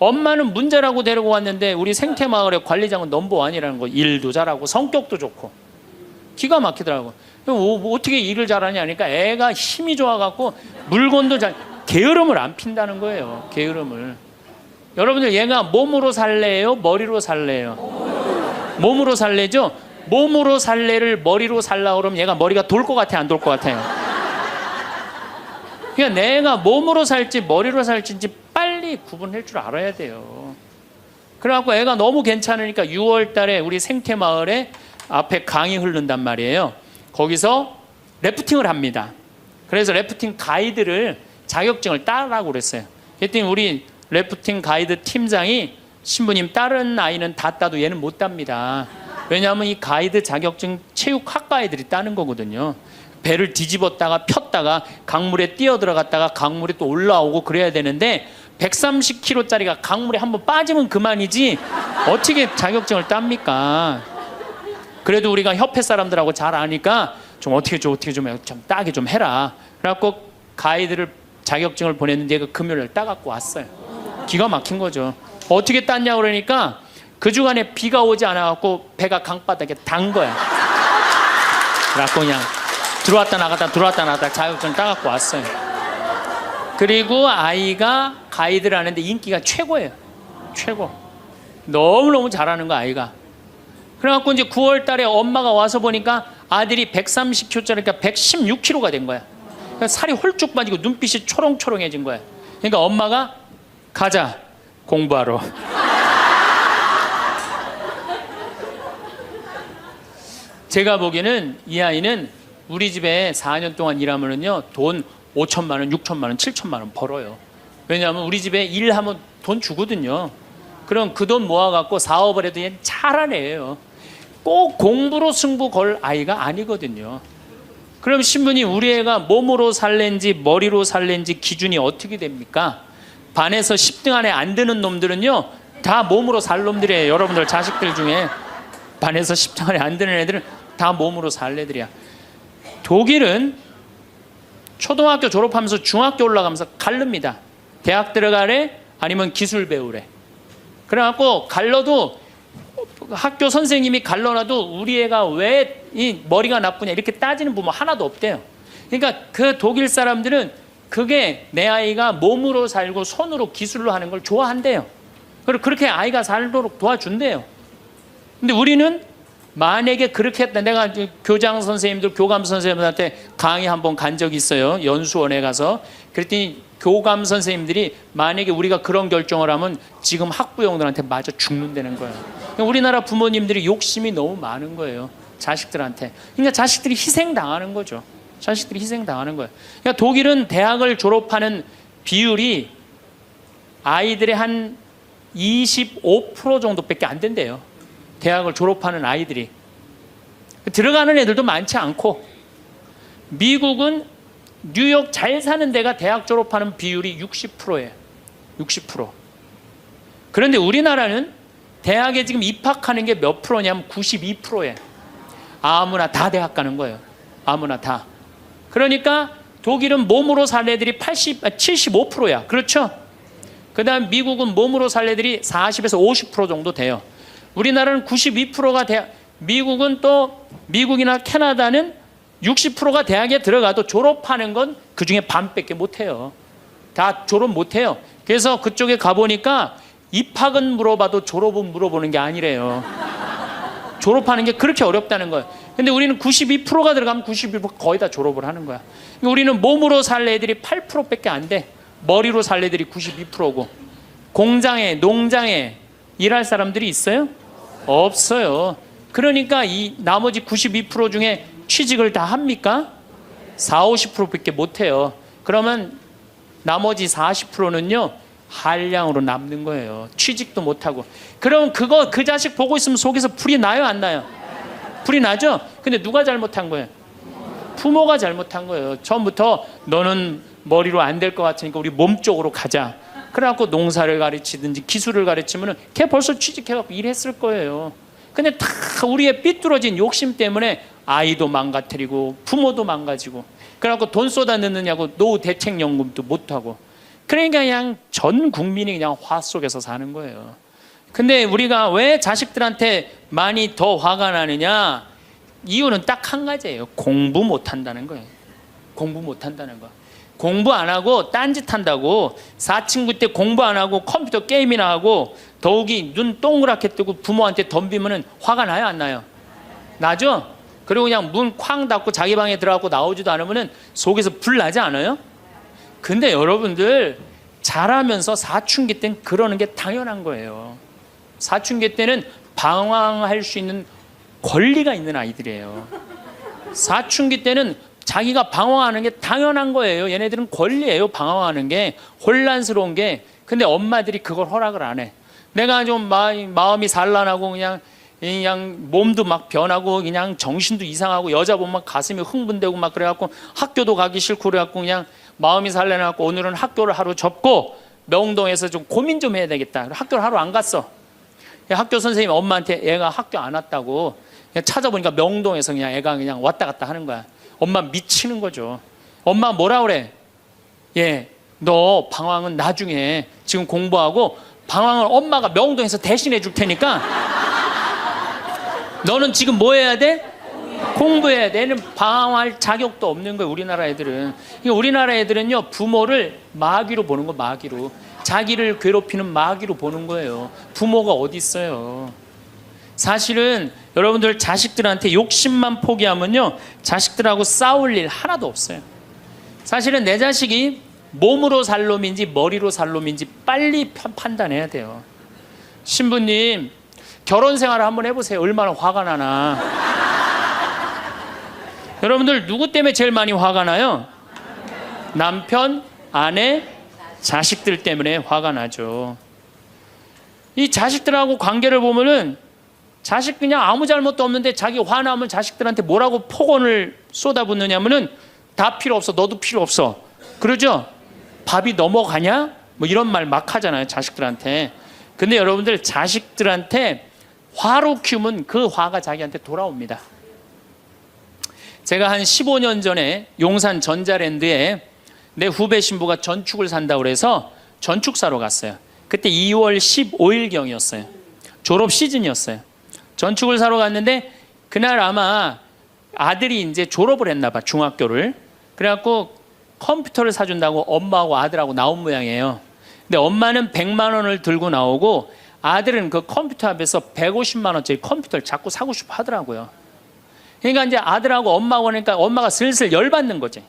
엄마는 문제라고 데리고 왔는데 우리 생태마을의 관리장은 넘버원이라는 거. 일도 잘하고 성격도 좋고 기가 막히더라고. 어떻게 일을 잘하냐 하니까 애가 힘이 좋아갖고 물건도 잘, 게으름을 안 핀다는 거예요. 게으름을. 여러분들 얘가 몸으로 살래요? 머리로 살래요? 몸으로 살래죠? 몸으로 살래를 머리로 살라 그러면 얘가 머리가 돌 것 같아, 안 돌 것 같아요? 그러니까 내가 몸으로 살지 머리로 살지 빨리 구분할 줄 알아야 돼요. 그래갖고 애가 너무 괜찮으니까 6월 달에 우리 생태마을에 앞에 강이 흐른단 말이에요. 거기서 래프팅을 합니다. 그래서 래프팅 가이드를 자격증을 따라고 그랬어요. 그랬더니 우리 래프팅 가이드 팀장이 신부님 다른 아이는 다 따도 얘는 못 땁니다. 왜냐하면 이 가이드 자격증 체육학과 애들이 따는 거거든요. 배를 뒤집었다가 폈다가 강물에 뛰어 들어갔다가 강물에 또 올라오고 그래야 되는데 130kg짜리가 강물에 한번 빠지면 그만이지 어떻게 자격증을 땁니까? 그래도 우리가 협회 사람들하고 잘 아니까 좀 어떻게 좀 따게 좀 해라. 그래갖고 가이드를 자격증을 보냈는데 얘가 금요일날 따갖고 왔어요. 기가 막힌 거죠. 어떻게 땄냐 그러니까 그 주간에 비가 오지 않아갖고 배가 강바닥에 단 거야. 그래갖고 그냥 들어왔다 나갔다 자격증을 따갖고 왔어요. 그리고 아이가 가이드를 하는데 인기가 최고예요. 최고. 너무너무 잘하는 거 아이가. 그래갖고 이제 9월 달에 엄마가 와서 보니까 아들이 130kg짜리니까 116kg가 된 거야. 그러니까 살이 홀쭉 빠지고 눈빛이 초롱초롱해진 거야. 그러니까 엄마가 가자 공부하러. 제가 보기에는 이 아이는 우리 집에 4년 동안 일하면은요 돈 5천만 원, 6천만 원, 7천만 원 벌어요. 왜냐하면 우리 집에 일하면 돈 주거든요. 그럼 그 돈 모아갖고 사업을 해도 얘는 잘하는 애예요. 꼭 공부로 승부 걸 아이가 아니거든요. 그럼 신부님 우리 애가 몸으로 살랜지 머리로 살랜지 기준이 어떻게 됩니까? 반에서 10등 안에 안 드는 놈들은요 다 몸으로 살 놈들이에요. 여러분들 자식들 중에 반에서 10등 안에 안 드는 애들은 다 몸으로 살 애들이야. 독일은 초등학교 졸업하면서 중학교 올라가면서 갈릅니다. 대학 들어가래 아니면 기술 배우래. 그래갖고 갈러도 학교 선생님이 갈러놔도 우리 애가 왜 이 머리가 나쁘냐 이렇게 따지는 부모 하나도 없대요. 그러니까 그 독일 사람들은 그게 내 아이가 몸으로 살고 손으로 기술로 하는 걸 좋아한대요. 그리고 그렇게 아이가 살도록 도와준대요. 근데 우리는 만약에 그렇게 했다. 내가 교장 선생님들, 교감 선생님들한테 강의 한번 간 적이 있어요. 연수원에 가서. 그랬더니 교감 선생님들이 만약에 우리가 그런 결정을 하면 지금 학부형들한테 맞아 죽는다는 거예요. 우리나라 부모님들이 욕심이 너무 많은 거예요. 자식들한테. 그러니까 자식들이 희생당하는 거죠. 자식들이 희생당하는 거예요. 그러니까 독일은 대학을 졸업하는 비율이 아이들의 한 25% 정도밖에 안 된대요. 대학을 졸업하는 아이들이. 들어가는 애들도 많지 않고, 미국은 뉴욕 잘 사는 데가 대학 졸업하는 비율이 60%예요. 60%. 그런데 우리나라는 대학에 지금 입학하는 게 몇 프로냐면 92%예요. 아무나 다 대학 가는 거예요. 아무나 다. 그러니까 독일은 몸으로 살 애들이 75%야. 그렇죠? 그 다음 미국은 몸으로 살 애들이 40에서 50% 정도 돼요. 우리나라는 92%가 대학, 미국은 또 미국이나 캐나다는 60%가 대학에 들어가도 졸업하는 건 그중에 반밖에 못해요. 다 졸업 못해요. 그래서 그쪽에 가보니까 입학은 물어봐도 졸업은 물어보는 게 아니래요. 졸업하는 게 그렇게 어렵다는 거예요. 근데 우리는 92%가 들어가면 92% 거의 다 졸업을 하는 거야. 우리는 몸으로 살 애들이 8%밖에 안 돼. 머리로 살 애들이 92%고. 공장에, 농장에 일할 사람들이 있어요? 없어요. 그러니까 이 나머지 92% 중에 취직을 다 합니까? 40, 50%밖에 못해요. 그러면 나머지 40%는요 한량으로 남는 거예요. 취직도 못하고. 그럼 그 자식 보고 있으면 속에서 불이 나요, 안 나요? 불이 나죠? 근데 누가 잘못한 거예요? 부모가 잘못한 거예요. 처음부터 너는 머리로 안 될 것 같으니까 우리 몸 쪽으로 가자. 그래갖고 농사를 가르치든지 기술을 가르치면은 걔 벌써 취직해갖고 일했을 거예요. 근데 다 우리의 삐뚤어진 욕심 때문에 아이도 망가뜨리고 부모도 망가지고, 그래갖고 돈 쏟아 넣느냐고 노후 대책연금도 못하고, 그러니까 그냥 전 국민이 그냥 화 속에서 사는 거예요. 근데 우리가 왜 자식들한테 많이 더 화가 나느냐? 이유는 딱 한 가지예요. 공부 못 한다는 거예요. 공부 못 한다는 거. 공부 안 하고 딴짓 한다고. 사친구 때 공부 안 하고 컴퓨터 게임이나 하고 더욱이 눈 동그랗게 뜨고 부모한테 덤비면은 화가 나요, 안 나요? 나죠? 그리고 그냥 문 쾅 닫고 자기 방에 들어가고 나오지도 않으면은 속에서 불 나지 않아요? 근데 여러분들 자라면서 사춘기 때는 그러는 게 당연한 거예요. 사춘기 때는 방황할 수 있는 권리가 있는 아이들이에요. 사춘기 때는 자기가 방황하는 게 당연한 거예요. 얘네들은 권리예요. 방황하는 게, 혼란스러운 게. 근데 엄마들이 그걸 허락을 안 해. 내가 좀 마음이 산란하고 그냥 몸도 막 변하고 그냥 정신도 이상하고 여자 보면 가슴이 흥분되고 막 그래갖고 학교도 가기 싫고 그래갖고 그냥 마음이 산란해갖고 오늘은 학교를 하루 접고 명동에서 좀 고민 좀 해야 되겠다. 학교를 하루 안 갔어. 학교 선생님이 엄마한테 애가 학교 안 왔다고 그냥 찾아보니까 명동에서 그냥 애가 그냥 왔다 갔다 하는 거야. 엄마 미치는 거죠. 엄마 뭐라 그래? 너 방황은 나중에, 지금 공부하고 방황을 엄마가 명동에서 대신해 줄 테니까 너는 지금 뭐 해야 돼? 공부해야 돼. 얘는 방황할 자격도 없는 거예요. 우리나라 애들은. 우리나라 애들은요, 부모를 마귀로 보는 거. 마귀로. 자기를 괴롭히는 마귀로 보는 거예요. 부모가 어디 있어요. 사실은 여러분들 자식들한테 욕심만 포기하면요, 자식들하고 싸울 일 하나도 없어요. 사실은 내 자식이 몸으로 살 놈인지 머리로 살 놈인지 빨리 판단해야 돼요. 신부님, 결혼 생활을 한번 해보세요. 얼마나 화가 나나. 여러분들 누구 때문에 제일 많이 화가 나요? 남편, 아내, 자식들 때문에 화가 나죠. 이 자식들하고 관계를 보면은 자식 그냥 아무 잘못도 없는데 자기 화나면 자식들한테 뭐라고 폭언을 쏟아붓느냐면은 다 필요 없어, 너도 필요 없어, 그러죠? 밥이 넘어가냐? 뭐 이런 말 막 하잖아요, 자식들한테. 근데 여러분들 자식들한테 화로 키우면 그 화가 자기한테 돌아옵니다. 제가 한 15년 전에 용산 전자랜드에 내 후배 신부가 전축을 산다고 그래서 전축 사러 갔어요. 그때 2월 15일경이었어요. 졸업 시즌이었어요. 전축을 사러 갔는데 그날 아마 아들이 이제 졸업을 했나 봐, 중학교를. 그래갖고 컴퓨터를 사준다고 엄마하고 아들하고 나온 모양이에요. 근데 엄마는 100만 원을 들고 나오고 아들은 그 컴퓨터 앞에서 150만 원짜리 컴퓨터를 자꾸 사고 싶어 하더라고요. 그러니까 이제 아들하고 엄마하고 하니까 엄마가 슬슬 열받는 거지.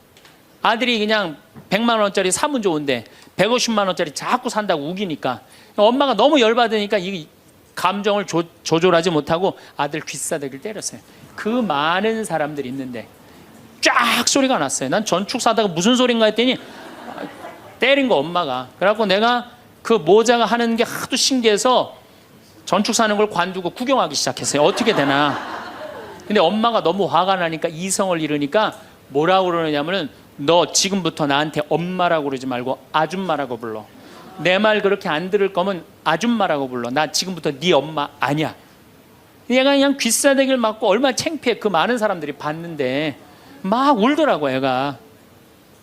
아들이 그냥 100만 원짜리 사면 좋은데 150만 원짜리 자꾸 산다고 우기니까 엄마가 너무 열받으니까 이 감정을 조절하지 못하고 아들 귀싸대기를 때렸어요. 그 많은 사람들이 있는데 쫙 소리가 났어요. 난 전축 사다가 무슨 소린가 했더니 때린 거 엄마가. 그래갖고 내가 그 모자가 하는 게 하도 신기해서 전축 사는 걸 관두고 구경하기 시작했어요. 어떻게 되나. 근데 엄마가 너무 화가 나니까 이성을 잃으니까 뭐라고 그러느냐면은 너 지금부터 나한테 엄마라고 그러지 말고 아줌마라고 불러. 내 말 그렇게 안 들을 거면 아줌마라고 불러. 나 지금부터 네 엄마 아니야. 얘가 그냥 귀싸대기를 맞고 얼마나 창피해. 그 많은 사람들이 봤는데 막 울더라고 애가.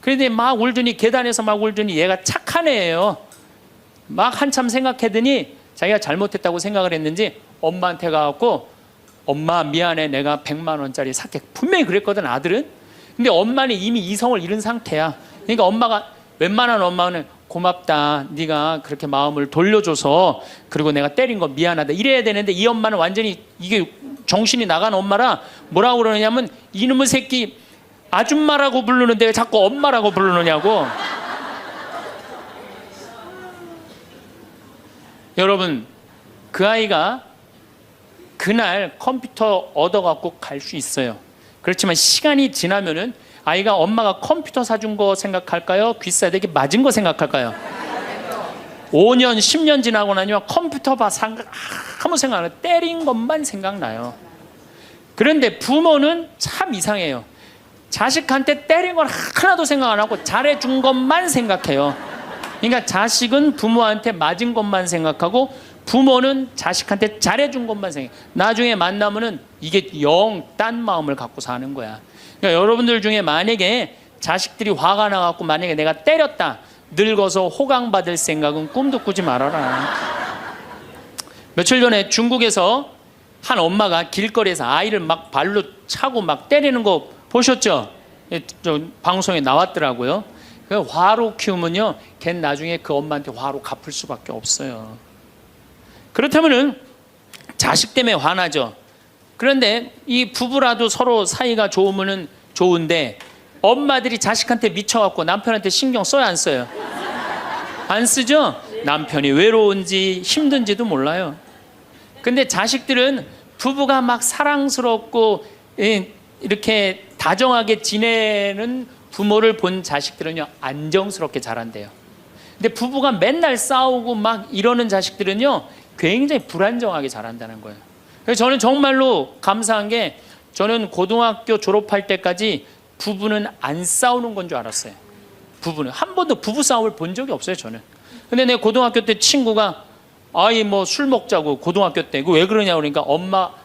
그런데 막 울더니 계단에서 막 울더니 얘가 착한 애예요. 막 한참 생각하더니 자기가 잘못했다고 생각을 했는지 엄마한테 가갖고 엄마 미안해, 내가 100만 원짜리 살게. 분명히 그랬거든 아들은. 근데 엄마는 이미 이성을 잃은 상태야. 그러니까 엄마가, 웬만한 엄마는 고맙다, 네가 그렇게 마음을 돌려줘서, 그리고 내가 때린 거 미안하다 이래야 되는데 이 엄마는 완전히 이게 정신이 나간 엄마라 뭐라고 그러느냐면 이놈의 새끼 아줌마라고 부르는데 왜 자꾸 엄마라고 부르느냐고. 여러분, 그 아이가 그날 컴퓨터 얻어갖고 갈 수 있어요. 그렇지만 시간이 지나면은 아이가 엄마가 컴퓨터 사준 거 생각할까요? 귀싸대기 맞은 거 생각할까요? 5년, 10년 지나고 나면 컴퓨터 아무 생각 안 해요. 때린 것만 생각나요. 그런데 부모는 참 이상해요. 자식한테 때린 건 하나도 생각 안 하고 잘해준 것만 생각해요. 그러니까 자식은 부모한테 맞은 것만 생각하고 부모는 자식한테 잘해준 것만 생각해. 나중에 만나면은 이게 영 딴 마음을 갖고 사는 거야. 그러니까 여러분들 중에 만약에 자식들이 화가 나갖고 만약에 내가 때렸다, 늙어서 호강받을 생각은 꿈도 꾸지 말아라. 며칠 전에 중국에서 한 엄마가 길거리에서 아이를 막 발로 차고 막 때리는 거 보셨죠? 저 방송에 나왔더라고요. 화로 키우면요, 걔 나중에 그 엄마한테 화로 갚을 수밖에 없어요. 그렇다면은 자식 때문에 화나죠. 그런데 이 부부라도 서로 사이가 좋으면은 좋은데, 엄마들이 자식한테 미쳐갖고 남편한테 신경 써야 안 써요? 안 쓰죠? 남편이 외로운지 힘든지도 몰라요. 근데 자식들은 부부가 막 사랑스럽고 이렇게 다정하게 지내는 부모를 본 자식들은요, 안정스럽게 자란대요. 근데 부부가 맨날 싸우고 막 이러는 자식들은요, 굉장히 불안정하게 자란다는 거예요. 그래서 저는 정말로 감사한 게, 저는 고등학교 졸업할 때까지 부부는 안 싸우는 건 줄 알았어요. 부부는 한 번도 부부 싸움을 본 적이 없어요, 저는. 근데 내 고등학교 때 친구가 아이 뭐 술 먹자고, 고등학교 때. 왜 그러냐 그러니까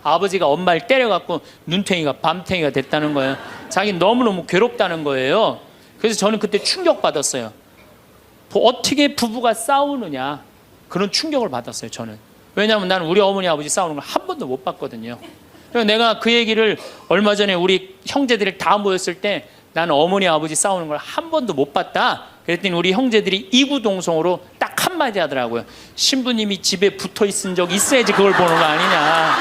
아버지가 엄마를 때려갖고 눈탱이가 밤탱이가 됐다는 거예요. 자기 너무너무 괴롭다는 거예요. 그래서 저는 그때 충격받았어요. 어떻게 부부가 싸우느냐, 그런 충격을 받았어요, 저는. 왜냐하면 나는 우리 어머니 아버지 싸우는 걸 한 번도 못 봤거든요. 그래서 내가 그 얘기를 얼마 전에 우리 형제들이 다 모였을 때, 나는 어머니 아버지 싸우는 걸 한 번도 못 봤다 그랬더니 우리 형제들이 이구동성으로 딱 한마디 하더라고요. 신부님이 집에 붙어 있은 적 있어야지 그걸 보는 거 아니냐.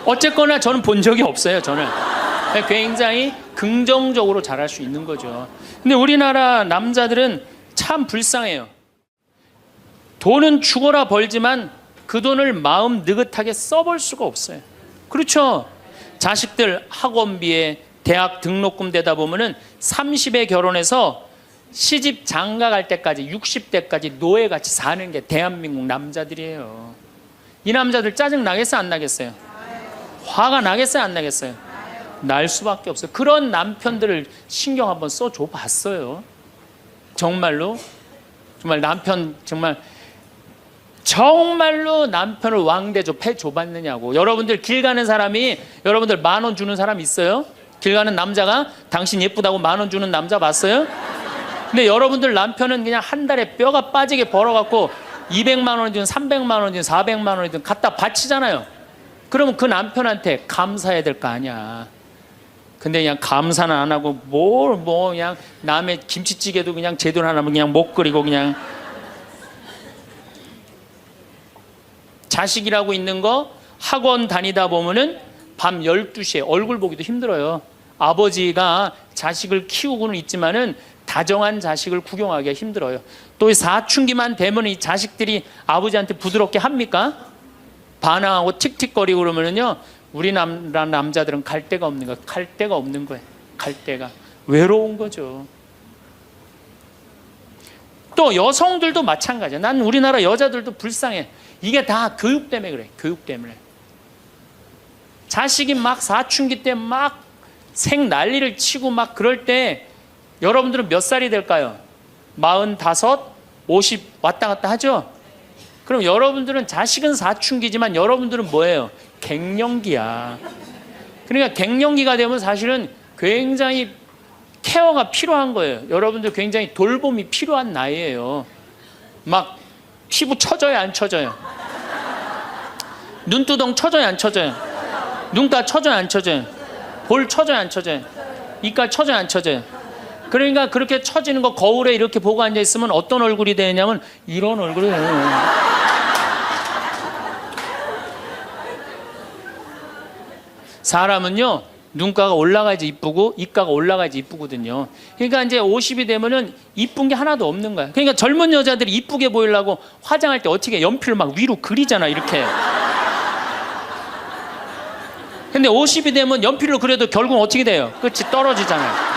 어쨌거나 저는 본 적이 없어요. 저는 굉장히 긍정적으로 자랄 수 있는 거죠. 근데 우리나라 남자들은 참 불쌍해요. 돈은 죽어라 벌지만 그 돈을 마음 느긋하게 써볼 수가 없어요. 그렇죠? 자식들 학원비에 대학 등록금 되다 보면은 30에 결혼해서 시집 장가 갈 때까지 60대까지 노예같이 사는 게 대한민국 남자들이에요. 이 남자들 짜증 나겠어요, 안 나겠어요? 화가 나겠어요, 안 나겠어요? 날 수밖에 없어요. 그런 남편들을 신경 한번 써줘 봤어요. 정말로 남편 정말로 남편을 왕대조 패줘봤느냐고. 여러분들 길 가는 사람이, 여러분들 10,000원 주는 사람 있어요? 길 가는 남자가 당신 예쁘다고 10,000원 주는 남자 봤어요? 근데 여러분들 남편은 그냥 한 달에 뼈가 빠지게 벌어갖고 200만 원이든 300만 원이든 400만 원이든 갖다 바치잖아요. 그러면 그 남편한테 감사해야 될 거 아니야. 근데 그냥 감사는 안 하고 그냥 남의 김치찌개도 그냥 제대로 안 하면 그냥 못 끓이고, 그냥 자식이라고 있는 거 학원 다니다 보면은 밤 12시에 얼굴 보기도 힘들어요. 아버지가 자식을 키우고는 있지만은 다정한 자식을 구경하기가 힘들어요. 또 사춘기만 되면 이 자식들이 아버지한테 부드럽게 합니까? 반항하고 틱틱거리고 그러면은요, 우리나라 남자들은 갈 데가 없는 거예요. 갈 데가 없는 거예요. 갈 데가 외로운 거죠. 또 여성들도 마찬가지야. 난 우리나라 여자들도 불쌍해. 이게 다 교육 때문에 그래. 교육 때문에. 자식이 막 사춘기 때 막 생 난리를 치고 막 그럴 때 여러분들은 몇 살이 될까요? 45, 50 왔다 갔다 하죠? 그럼 여러분들은 자식은 사춘기지만 여러분들은 뭐예요? 갱년기야. 그러니까 갱년기가 되면 사실은 굉장히 케어가 필요한 거예요. 여러분들 굉장히 돌봄이 필요한 나이예요. 막 피부 처져요, 안 처져요? 눈두덩 처져요, 안 처져요? 눈가 처져요, 안 처져요? 볼 처져요, 안 처져요? 이가 처져요, 안 처져요? 그러니까 그렇게 처지는 거 거울에 이렇게 보고 앉아 있으면 어떤 얼굴이 되냐면 이런 얼굴이 돼요. 사람은요, 눈가가 올라가야지 이쁘고 입가가 올라가야지 이쁘거든요. 그러니까 이제 50이 되면은 이쁜 게 하나도 없는 거야. 그러니까 젊은 여자들이 이쁘게 보이려고 화장할 때 어떻게 연필을 막 위로 그리잖아, 이렇게. 근데 50이 되면 연필로 그려도 결국은 어떻게 돼요? 끝이 떨어지잖아요.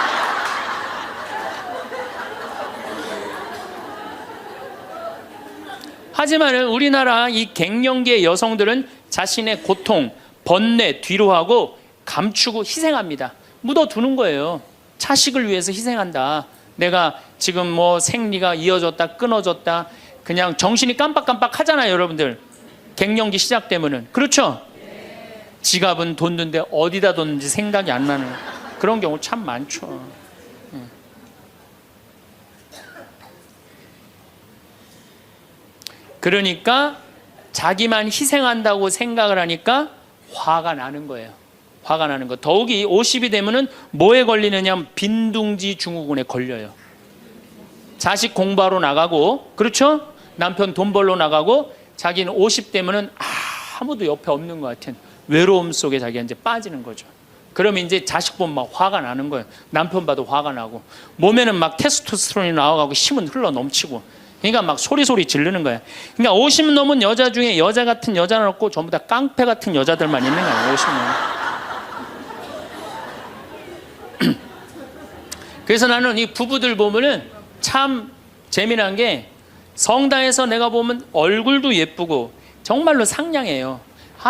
하지만은 우리나라 이 갱년기의 여성들은 자신의 고통, 번뇌 뒤로 하고 감추고 희생합니다. 묻어두는 거예요. 자식을 위해서 희생한다. 내가 지금 뭐 생리가 이어졌다 끊어졌다 그냥 정신이 깜빡깜빡 하잖아요, 여러분들. 갱년기 시작되면은. 그렇죠? 지갑은 뒀는데 어디다 뒀는지 생각이 안 나는 그런 경우 참 많죠. 그러니까 자기만 희생한다고 생각을 하니까 화가 나는 거예요. 화가 나는 거. 더욱이 50이 되면은 뭐에 걸리느냐? 빈둥지 증후군에 걸려요. 자식 공부하러 나가고, 그렇죠? 남편 돈 벌러 나가고, 자기는 50 되면은 아무도 옆에 없는 것 같은 외로움 속에 자기가 이제 빠지는 거죠. 그러면 이제 자식 보면 막 화가 나는 거예요. 남편 봐도 화가 나고, 몸에는 막 테스토스테론이 나와가고 힘은 흘러 넘치고, 그러니까 막 소리 지르는 거야. 그러니까 50 넘은 여자 중에 여자 같은 여자는 없고 전부 다 깡패 같은 여자들만 있는 거예요. 50 넘은. 그래서 나는 이 부부들 보면은 참 재미난 게, 성당에서 내가 보면 얼굴도 예쁘고 정말로 상냥해요.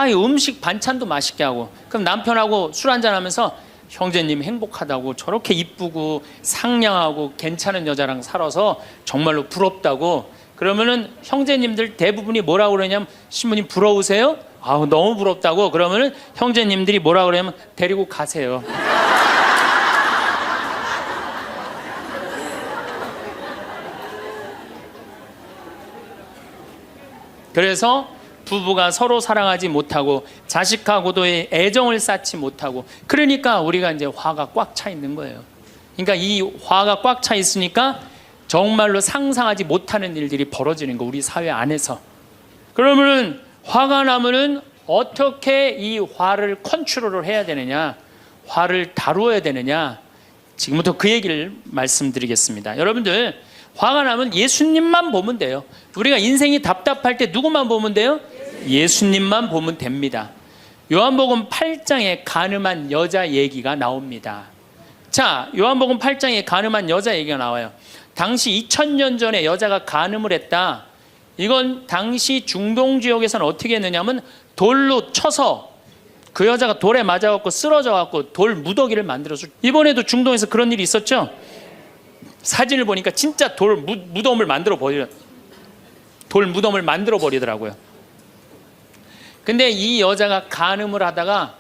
이 음식 반찬도 맛있게 하고, 그럼 남편하고 술 한잔 하면서 형제님 행복하다고, 저렇게 이쁘고 상냥하고 괜찮은 여자랑 살아서 정말로 부럽다고. 그러면은 형제님들 대부분이 뭐라고 그러냐면, 신부님 부러우세요? 너무 부럽다고. 그러면은 형제님들이 뭐라고 그러냐면, 데리고 가세요. 그래서 부부가 서로 사랑하지 못하고 자식하고도의 애정을 쌓지 못하고, 그러니까 우리가 이제 화가 꽉 차 있는 거예요. 그러니까 이 화가 꽉 차 있으니까 정말로 상상하지 못하는 일들이 벌어지는 거, 우리 사회 안에서. 그러면은 화가 나면은 어떻게 이 화를 컨트롤을 해야 되느냐, 화를 다루어야 되느냐, 지금부터 그 얘기를 말씀드리겠습니다. 여러분들, 화가 나면 예수님만 보면 돼요. 우리가 인생이 답답할 때 누구만 보면 돼요? 예수님만 보면 됩니다. 요한복음 8장에 가늠한 여자 얘기가 나옵니다. 자, 요한복음 8장에 가늠한 여자 얘기가 나와요. 당시 2000년 전에 여자가 가늠을 했다. 이건 당시 중동 지역에서는 어떻게 했느냐면, 돌로 쳐서 그 여자가 돌에 맞아갖고 쓰러져갖고 돌 무더기를 만들어서, 이번에도 중동에서 그런 일이 있었죠. 사진을 보니까 진짜 돌 무덤을 만들어 버리더라고요. 근데 이 여자가 간음을 하다가,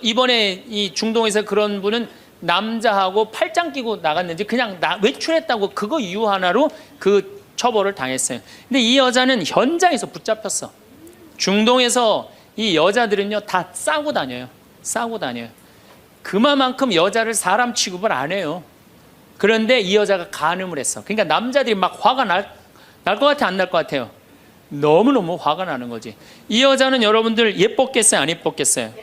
이번에 이 중동에서 그런 분은 남자하고 팔짱 끼고 나갔는지 그냥 외출했다고 그거 이유 하나로 그 처벌을 당했어요. 근데 이 여자는 현장에서 붙잡혔어. 중동에서 이 여자들은요 다 싸고 다녀요. 그만큼 여자를 사람 취급을 안 해요. 그런데 이 여자가 간음을 했어. 그러니까 남자들이 막 화가 날 것 같아, 안 날 것 같아요? 너무너무 화가 나는 거지. 이 여자는 여러분들 예뻤겠어요, 안 예뻤겠어요?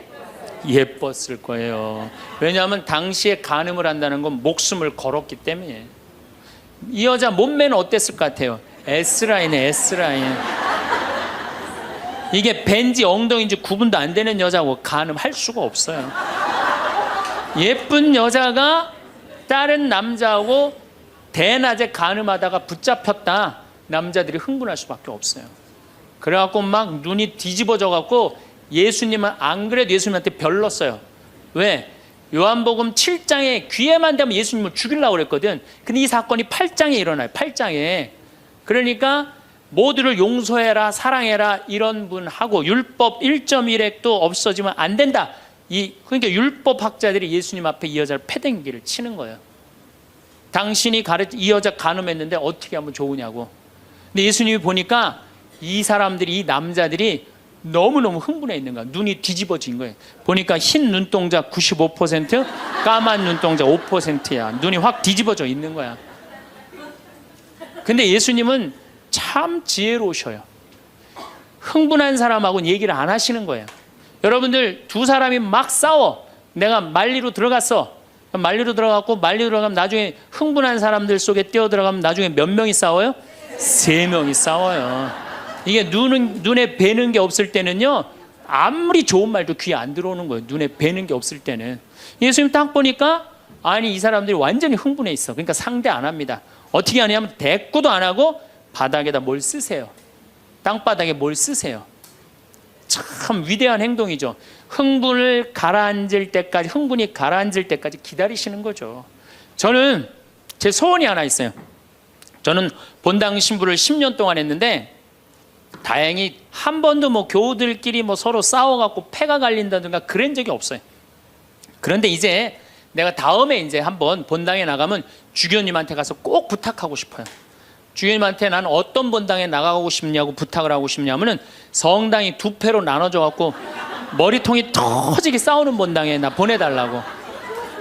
예뻤을 거예요. 왜냐하면 당시에 간음을 한다는 건 목숨을 걸었기 때문에. 이 여자 몸매는 어땠을 것 같아요? S라인에 S라인. 이게 벤지 엉덩이인지 구분도 안 되는 여자고 간음할 수가 없어요. 예쁜 여자가 다른 남자하고 대낮에 간음하다가 붙잡혔다. 남자들이 흥분할 수밖에 없어요. 그래갖고 막 눈이 뒤집어져 갖고, 예수님은 안 그래도 예수님한테 별렀어요. 왜? 요한복음 7장에 귀에만 대면 예수님을 죽이려고 그랬거든. 근데 이 사건이 8장에 일어나요. 8장에. 그러니까 모두를 용서해라, 사랑해라, 이런 분하고 율법 1.1핵도 없어지면 안 된다. 그러니까 율법학자들이 예수님 앞에 이 여자를 패댕기를 치는 거예요. 당신이 이 여자 간음했는데 어떻게 하면 좋으냐고. 근데 예수님이 보니까 이 사람들이, 이 남자들이 너무너무 흥분해 있는 거야. 눈이 뒤집어진 거예요. 보니까 흰 눈동자 95%, 까만 눈동자 5%야. 눈이 확 뒤집어져 있는 거야. 근데 예수님은 참 지혜로우셔요. 흥분한 사람하고는 얘기를 안 하시는 거예요. 여러분들, 두 사람이 막 싸워. 내가 말리로 들어갔어. 말리로 들어가면 나중에 흥분한 사람들 속에 뛰어들어가면 나중에 몇 명이 싸워요? 3명이 싸워요. 이게 눈에 뵈는 게 없을 때는요, 아무리 좋은 말도 귀에 안 들어오는 거예요. 눈에 뵈는 게 없을 때는. 예수님 딱 보니까 이 사람들이 완전히 흥분해 있어. 그러니까 상대 안 합니다. 어떻게 하냐면 대꾸도 안 하고 바닥에다 뭘 쓰세요. 땅바닥에 뭘 쓰세요. 참 위대한 행동이죠. 흥분이 가라앉을 때까지 기다리시는 거죠. 저는 제 소원이 하나 있어요. 저는 본당 신부를 10년 동안 했는데, 다행히 한 번도 뭐 교우들끼리 뭐 서로 싸워갖고 패가 갈린다든가 그런 적이 없어요. 그런데 이제 내가 다음에 이제 한번 본당에 나가면 주교님한테 가서 꼭 부탁하고 싶어요. 주교님한테 난 어떤 본당에 나가고 싶냐고 부탁을 하고 싶냐면은 성당이 두 패로 나눠져 갖고 머리통이 터지게 싸우는 본당에 나 보내달라고.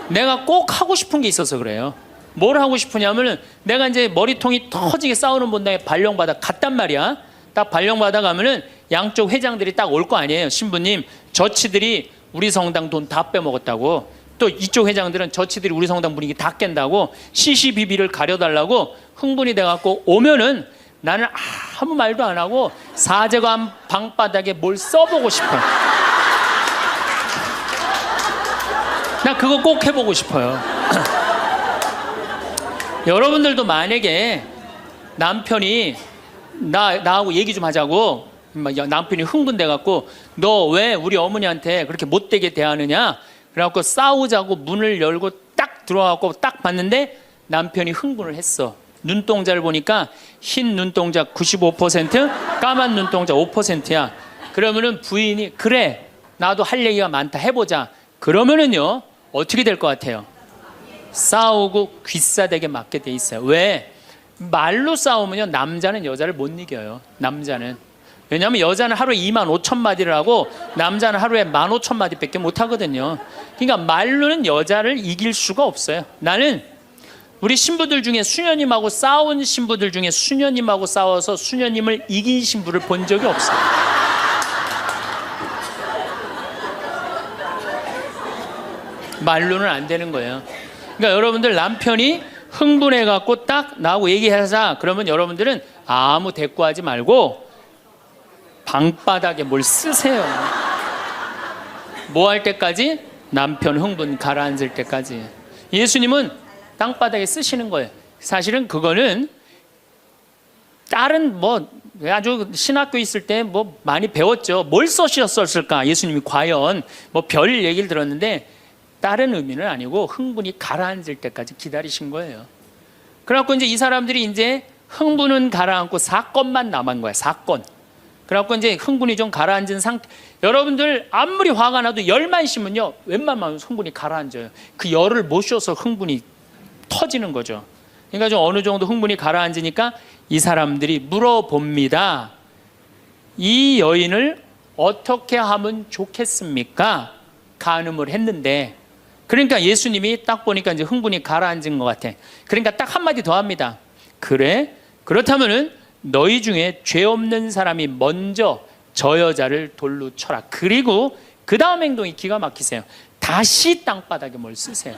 내가 꼭 하고 싶은 게 있어서 그래요. 뭘 하고 싶으냐면은 내가 이제 머리통이 터지게 싸우는 본당에 발령받아 갔단 말이야. 딱 발령받아 가면은 양쪽 회장들이 딱 올 거 아니에요. 신부님, 저치들이 우리 성당 돈 다 빼먹었다고. 또 이쪽 회장들은 저치들이 우리 성당 분위기 다 깬다고 시시비비를 가려달라고 흥분이 돼갖고 오면은 나는 아무 말도 안 하고 사제관 방바닥에 뭘 써보고 싶어요. 나 그거 꼭 해보고 싶어요. 여러분들도 만약에 남편이 나하고 얘기 좀 하자고 남편이 흥분돼갖고 너 왜 우리 어머니한테 그렇게 못되게 대하느냐 그래갖고 싸우자고 문을 열고 딱 들어와갖고 딱 봤는데 남편이 흥분을 했어. 눈동자를 보니까 흰 눈동자 95%, 까만 눈동자 5%야. 그러면은 부인이 그래 나도 할 얘기가 많다 해보자. 그러면은요 어떻게 될 것 같아요? 싸우고 귀싸대게 맞게 돼 있어요. 왜? 말로 싸우면요 남자는 여자를 못 이겨요. 남자는. 왜냐하면 여자는 하루에 25,000마디를 하고 남자는 하루에 15,000마디밖에 못 하거든요. 그러니까 말로는 여자를 이길 수가 없어요. 나는 우리 신부들 중에 수녀님하고 싸운 신부들 중에 수녀님하고 싸워서 수녀님을 이긴 신부를 본 적이 없어요. 말로는 안 되는 거예요. 그러니까 여러분들 남편이 흥분해갖고 딱 나하고 얘기하자 그러면 여러분들은 아무 대꾸하지 말고 방바닥에 뭘 쓰세요. 뭐 할 때까지? 남편 흥분 가라앉을 때까지. 예수님은 땅바닥에 쓰시는 거예요. 사실은 그거는 다른 뭐 아주 신학교 있을 때 뭐 많이 배웠죠. 뭘 써셨을까? 예수님이 과연 뭐 별 얘기를 들었는데 다른 의미는 아니고 흥분이 가라앉을 때까지 기다리신 거예요. 그래갖고 이제 이 사람들이 이제 흥분은 가라앉고 사건만 남은 거야. 사건. 그래갖고 이제 흥분이 좀 가라앉은 상태. 여러분들 아무리 화가 나도 열만 심으면요 웬만하면 흥분이 가라앉아요. 그 열을 못 쉬어서 흥분이 터지는 거죠. 그러니까 좀 어느 정도 흥분이 가라앉으니까 이 사람들이 물어봅니다. 이 여인을 어떻게 하면 좋겠습니까? 간음을 했는데. 그러니까 예수님이 딱 보니까 이제 흥분이 가라앉은 것 같아. 그러니까 딱 한마디 더 합니다. 그래? 그렇다면은 너희 중에 죄 없는 사람이 먼저 저 여자를 돌로 쳐라. 그리고 그 다음 행동이 기가 막히세요. 다시 땅바닥에 뭘 쓰세요.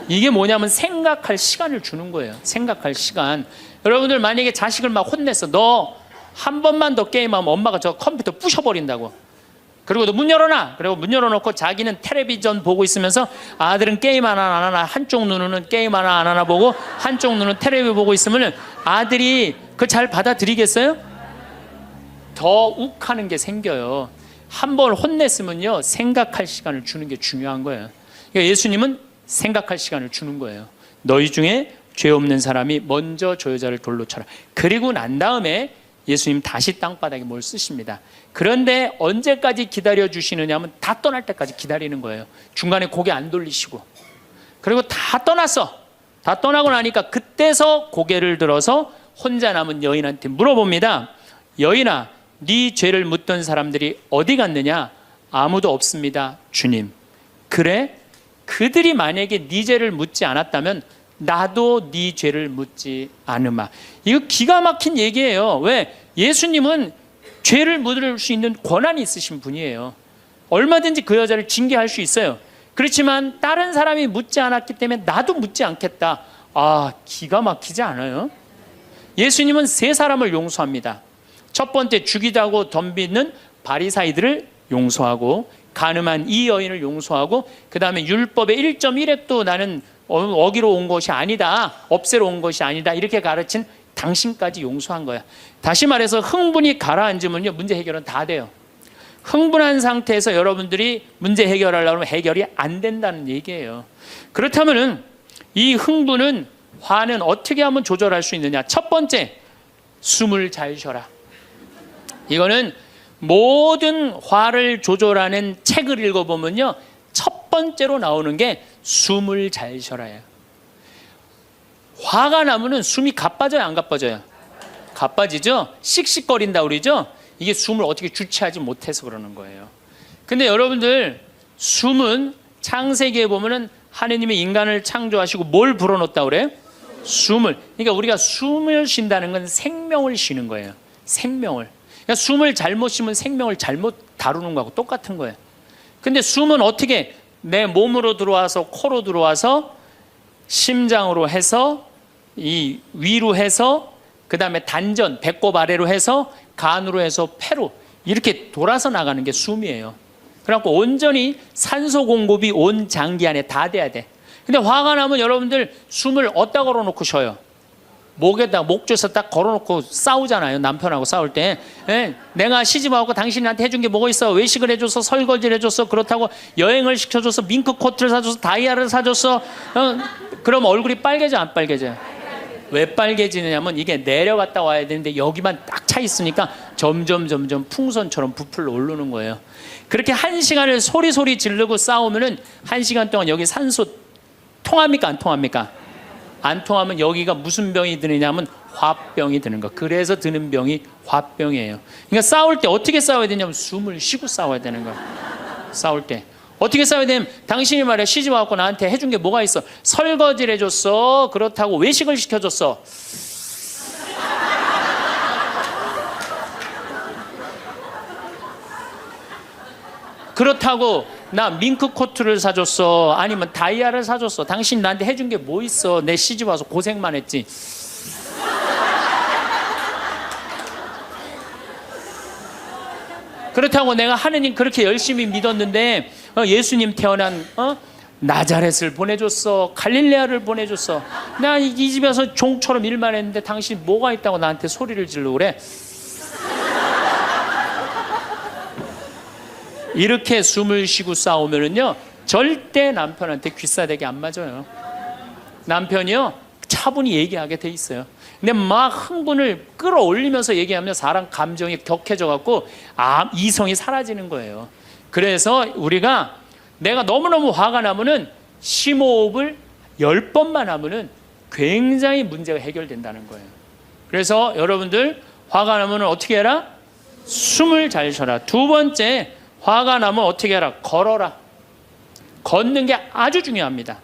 이게 뭐냐면 생각할 시간을 주는 거예요. 생각할 시간. 여러분들 만약에 자식을 막 혼냈어. 너 한 번만 더 게임하면 엄마가 저 컴퓨터 부셔버린다고. 그리고 너 문 열어놔. 그리고 문 열어놓고 자기는 텔레비전 보고 있으면서 아들은 게임 하나 안 하나 한쪽 눈으로는 게임 하나 안 하나 보고 한쪽 눈은 텔레비 보고 있으면 아들이 그거 잘 받아들이겠어요? 더 욱하는 게 생겨요. 한 번 혼냈으면요 생각할 시간을 주는 게 중요한 거예요. 그러니까 예수님은 생각할 시간을 주는 거예요. 너희 중에 죄 없는 사람이 먼저 저 여자를 돌로 쳐라. 그리고 난 다음에 예수님 다시 땅바닥에 뭘 쓰십니다. 그런데 언제까지 기다려 주시느냐 하면 다 떠날 때까지 기다리는 거예요. 중간에 고개 안 돌리시고. 그리고 다 떠났어. 다 떠나고 나니까 그때서 고개를 들어서 혼자 남은 여인한테 물어봅니다. 여인아, 네 죄를 묻던 사람들이 어디 갔느냐? 아무도 없습니다, 주님. 그래? 그들이 만약에 네 죄를 묻지 않았다면 나도 네 죄를 묻지 않으마. 이거 기가 막힌 얘기예요. 왜? 예수님은 죄를 묻을 수 있는 권한이 있으신 분이에요. 얼마든지 그 여자를 징계할 수 있어요. 그렇지만 다른 사람이 묻지 않았기 때문에 나도 묻지 않겠다. 아, 기가 막히지 않아요? 예수님은 세 사람을 용서합니다. 첫 번째 죽이다고 덤비는 바리사이들을 용서하고 간음한 이 여인을 용서하고 그 다음에 율법의 1.1획도 나는 어기로 온 것이 아니다, 없애러 온 것이 아니다 이렇게 가르친 당신까지 용서한 거야. 다시 말해서 흥분이 가라앉으면요 문제 해결은 다 돼요. 흥분한 상태에서 여러분들이 문제 해결하려고 하면 해결이 안 된다는 얘기예요. 그렇다면은 이 흥분은 화는 어떻게 하면 조절할 수 있느냐? 첫 번째, 숨을 잘 쉬어라. 이거는 모든 화를 조절하는 책을 읽어보면요, 첫 번째로 나오는 게 숨을 잘 쉬어라예요. 화가 나면은 숨이 가빠져요, 안 가빠져요? 가빠지죠? 씩씩거린다 그러죠? 이게 숨을 어떻게 주체하지 못해서 그러는 거예요. 근데 여러분들, 숨은 창세기에 보면은 하느님이 인간을 창조하시고 뭘 불어넣었다 그래요? 숨을. 그러니까 우리가 숨을 쉰다는 건 생명을 쉬는 거예요. 생명을. 그러니까 숨을 잘못 쉬면 생명을 잘못 다루는 거하고 똑같은 거예요. 근데 숨은 어떻게 내 몸으로 들어와서 코로 들어와서 심장으로 해서 이 위로 해서 그 다음에 단전, 배꼽 아래로 해서 간으로 해서 폐로 이렇게 돌아서 나가는 게 숨이에요. 그래갖고 온전히 산소 공급이 온 장기 안에 다 돼야 돼. 근데 화가 나면 여러분들 숨을 어디다 걸어놓고 쉬어요? 목에다, 목줄에서 딱 걸어놓고 싸우잖아요. 남편하고 싸울 때. 예, 내가 시집와서 당신이 나한테 해준 게 뭐가 있어? 외식을 해줘서, 설거지를 해줬어, 그렇다고 여행을 시켜줘서, 밍크 코트를 사줘서, 다이아를 사줬어. 그럼 얼굴이 빨개져, 안 빨개져요? 왜 빨개지느냐면 이게 내려갔다 와야 되는데 여기만 딱 차 있으니까 점점 풍선처럼 부풀러 오르는 거예요. 그렇게 1시간을 소리 지르고 싸우면은 1시간 동안 여기 산소 통합니까, 안 통합니까? 안 통하면 여기가 무슨 병이 드느냐면 화병이 드는 거. 그래서 드는 병이 화병이에요. 그러니까 싸울 때 어떻게 싸워야 되냐면 숨을 쉬고 싸워야 되는 거예요. 싸울 때 어떻게 싸워야 되냐면, 당신이 말이야, 시집 와갖고 나한테 해준 게 뭐가 있어? 설거지를 해줬어, 그렇다고 외식을 시켜줬어. 그렇다고 나 밍크 코트를 사줬어, 아니면 다이아를 사줬어. 당신 나한테 해준 게 뭐 있어? 내 시집 와서 고생만 했지. 그렇다고 내가 하느님 그렇게 열심히 믿었는데 예수님 태어난 나자렛을 보내줬어, 갈릴레아를 보내줬어. 나 이 집에서 종처럼 일만 했는데 당신 뭐가 있다고 나한테 소리를 지르고 그래? 이렇게 숨을 쉬고 싸우면은요, 절대 남편한테 귀싸대기 안 맞아요. 남편이요, 차분히 얘기하게 돼 있어요. 근데 막 흥분을 끌어올리면서 얘기하면 사람 감정이 격해져 갖고 이성이 사라지는 거예요. 그래서 우리가 내가 너무너무 화가 나면은 심호흡을 10번만 하면은 굉장히 문제가 해결된다는 거예요. 그래서 여러분들, 화가 나면 어떻게 해라? 숨을 잘 쉬어라. 두 번째, 화가 나면 어떻게 해라? 걸어라. 걷는 게 아주 중요합니다.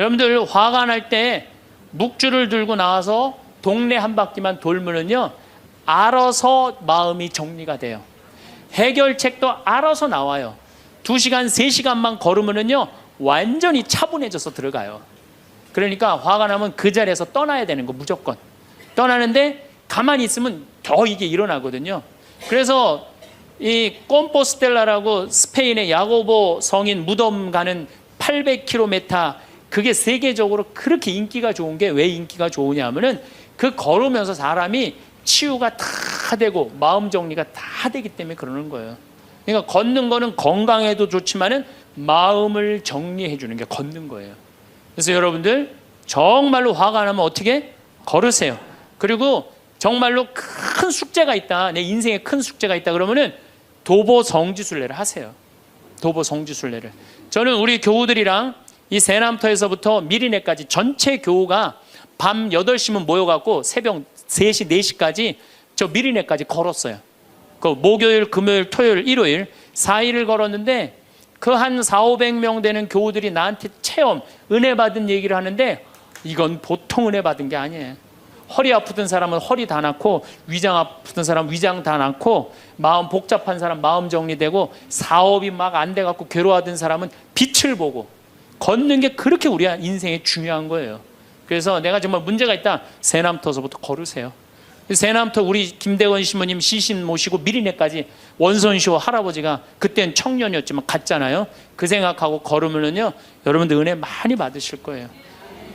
여러분들, 화가 날 때 묵주를 들고 나와서 동네 한 바퀴만 돌면은요, 알아서 마음이 정리가 돼요. 해결책도 알아서 나와요. 2시간, 3시간만 걸으면은요, 완전히 차분해져서 들어가요. 그러니까 화가 나면 그 자리에서 떠나야 되는 거, 무조건. 떠나는데 가만히 있으면 더 이게 일어나거든요. 그래서 이 꼼포스텔라라고 스페인의 야고보 성인 무덤 가는 800km, 그게 세계적으로 그렇게 인기가 좋은 게 왜 인기가 좋으냐 하면은 그 걸으면서 사람이 치유가 다 되고 마음 정리가 다 되기 때문에 그러는 거예요. 그러니까 걷는 거는 건강에도 좋지만은 마음을 정리해 주는 게 걷는 거예요. 그래서 여러분들, 정말로 화가 나면 어떻게? 걸으세요. 그리고 정말로 큰 숙제가 있다, 내 인생에 큰 숙제가 있다 그러면은 도보 성지순례를 하세요. 도보 성지순례를. 저는 우리 교우들이랑 이 세남터에서부터 미리네까지 전체 교우가 밤 8시면 모여갖고 새벽 3시, 4시까지 저 미리네까지 걸었어요. 그 목요일, 금요일, 토요일, 일요일 4일을 걸었는데 그 한 400~500명 되는 교우들이 나한테 체험, 은혜 받은 얘기를 하는데 이건 보통 은혜 받은 게 아니에요. 허리 아프던 사람은 허리 다 낫고, 위장 아프던 사람은 위장 다 낫고, 마음 복잡한 사람 마음 정리되고, 사업이 막 안 돼갖고 괴로워하던 사람은 빛을 보고, 걷는 게 그렇게 우리 인생에 중요한 거예요. 그래서 내가 정말 문제가 있다, 세남터서부터 걸으세요. 세남터 우리 김대원 시모님 시신 모시고 미리네까지 원선시호 할아버지가 그땐 청년이었지만 갔잖아요. 그 생각하고 걸으면요, 여러분들 은혜 많이 받으실 거예요.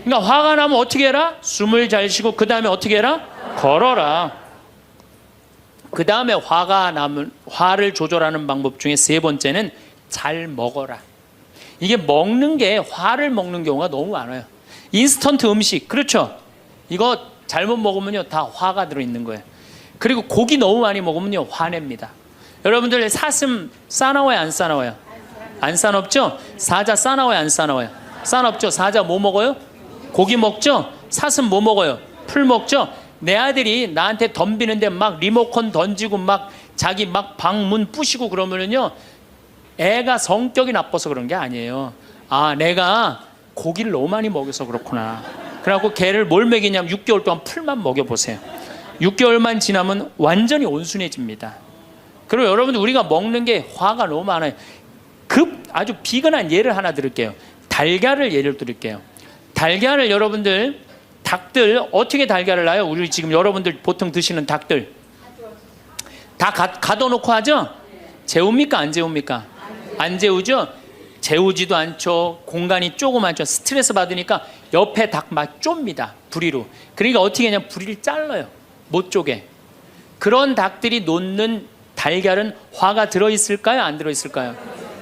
그러니까 화가 나면 어떻게 해라? 숨을 잘 쉬고 그 다음에 어떻게 해라? 걸어라. 그 다음에 화가 나면, 화를 조절하는 방법 중에 세 번째는 잘 먹어라. 이게 먹는 게 화를 먹는 경우가 너무 많아요. 인스턴트 음식, 그렇죠? 이거 잘못 먹으면요 다 화가 들어있는 거예요. 그리고 고기 너무 많이 먹으면요 화냅니다. 여러분들 사슴 싸나워요 안 싸나워요? 안 싸납죠? 사자 싸나워요 안 싸나워요? 싸납죠? 사자 뭐 먹어요? 고기 먹죠? 사슴 뭐 먹어요? 풀 먹죠? 내 아들이 나한테 덤비는데 막 리모컨 던지고 막 자기 막 방문 부시고 그러면은요 애가 성격이 나빠서 그런 게 아니에요. 아 내가 고기를 너무 많이 먹여서 그렇구나. 그래갖고 걔를 뭘 먹이냐면 6개월 동안 풀만 먹여보세요. 6개월만 지나면 완전히 온순해집니다. 그리고 여러분들 우리가 먹는 게 화가 너무 많아요. 아주 비근한 예를 하나 드릴게요. 달걀을 예를 드릴게요. 달걀을 여러분들 닭들 어떻게 달걀을 낳아요? 우리 지금 여러분들 보통 드시는 닭들 다 가둬놓고 하죠? 재웁니까 안 재웁니까? 안 재우죠? 재우지도 않죠. 공간이 조그맣죠. 스트레스 받으니까 옆에 닭 막 좁니다. 부리로. 그러니까 어떻게 하냐면 부리를 잘라요. 못 쪼개. 그런 닭들이 놓는 달걀은 화가 들어있을까요? 안 들어있을까요?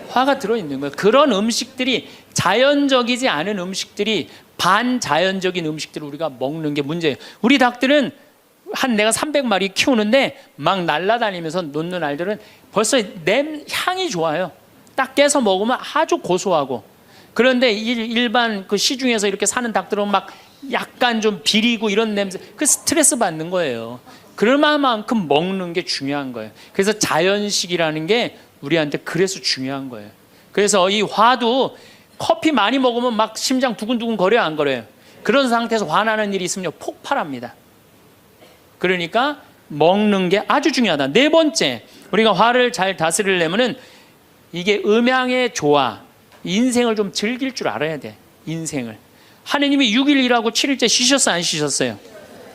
화가 들어있는 거예요. 그런 음식들이 자연적이지 않은 음식들이 반자연적인 음식들을 우리가 먹는 게 문제예요. 우리 닭들은 내가 300마리 키우는데 막 날아다니면서 놓는 알들은 벌써 향이 좋아요. 딱 깨서 먹으면 아주 고소하고. 그런데 일반 그 시중에서 이렇게 사는 닭들은 막 약간 좀 비리고 이런 냄새, 그 스트레스 받는 거예요. 그럴 만큼 먹는 게 중요한 거예요. 그래서 자연식이라는 게 우리한테 그래서 중요한 거예요. 그래서 이 화도 커피 많이 먹으면 막 심장 두근두근 거려요, 안 거려요? 그런 상태에서 화나는 일이 있으면 폭발합니다. 그러니까 먹는 게 아주 중요하다. 네 번째, 우리가 화를 잘 다스리려면은 이게 음양의 조화, 인생을 좀 즐길 줄 알아야 돼. 인생을. 하느님이 6일 일하고 7일째 쉬셨어요, 안 쉬셨어요?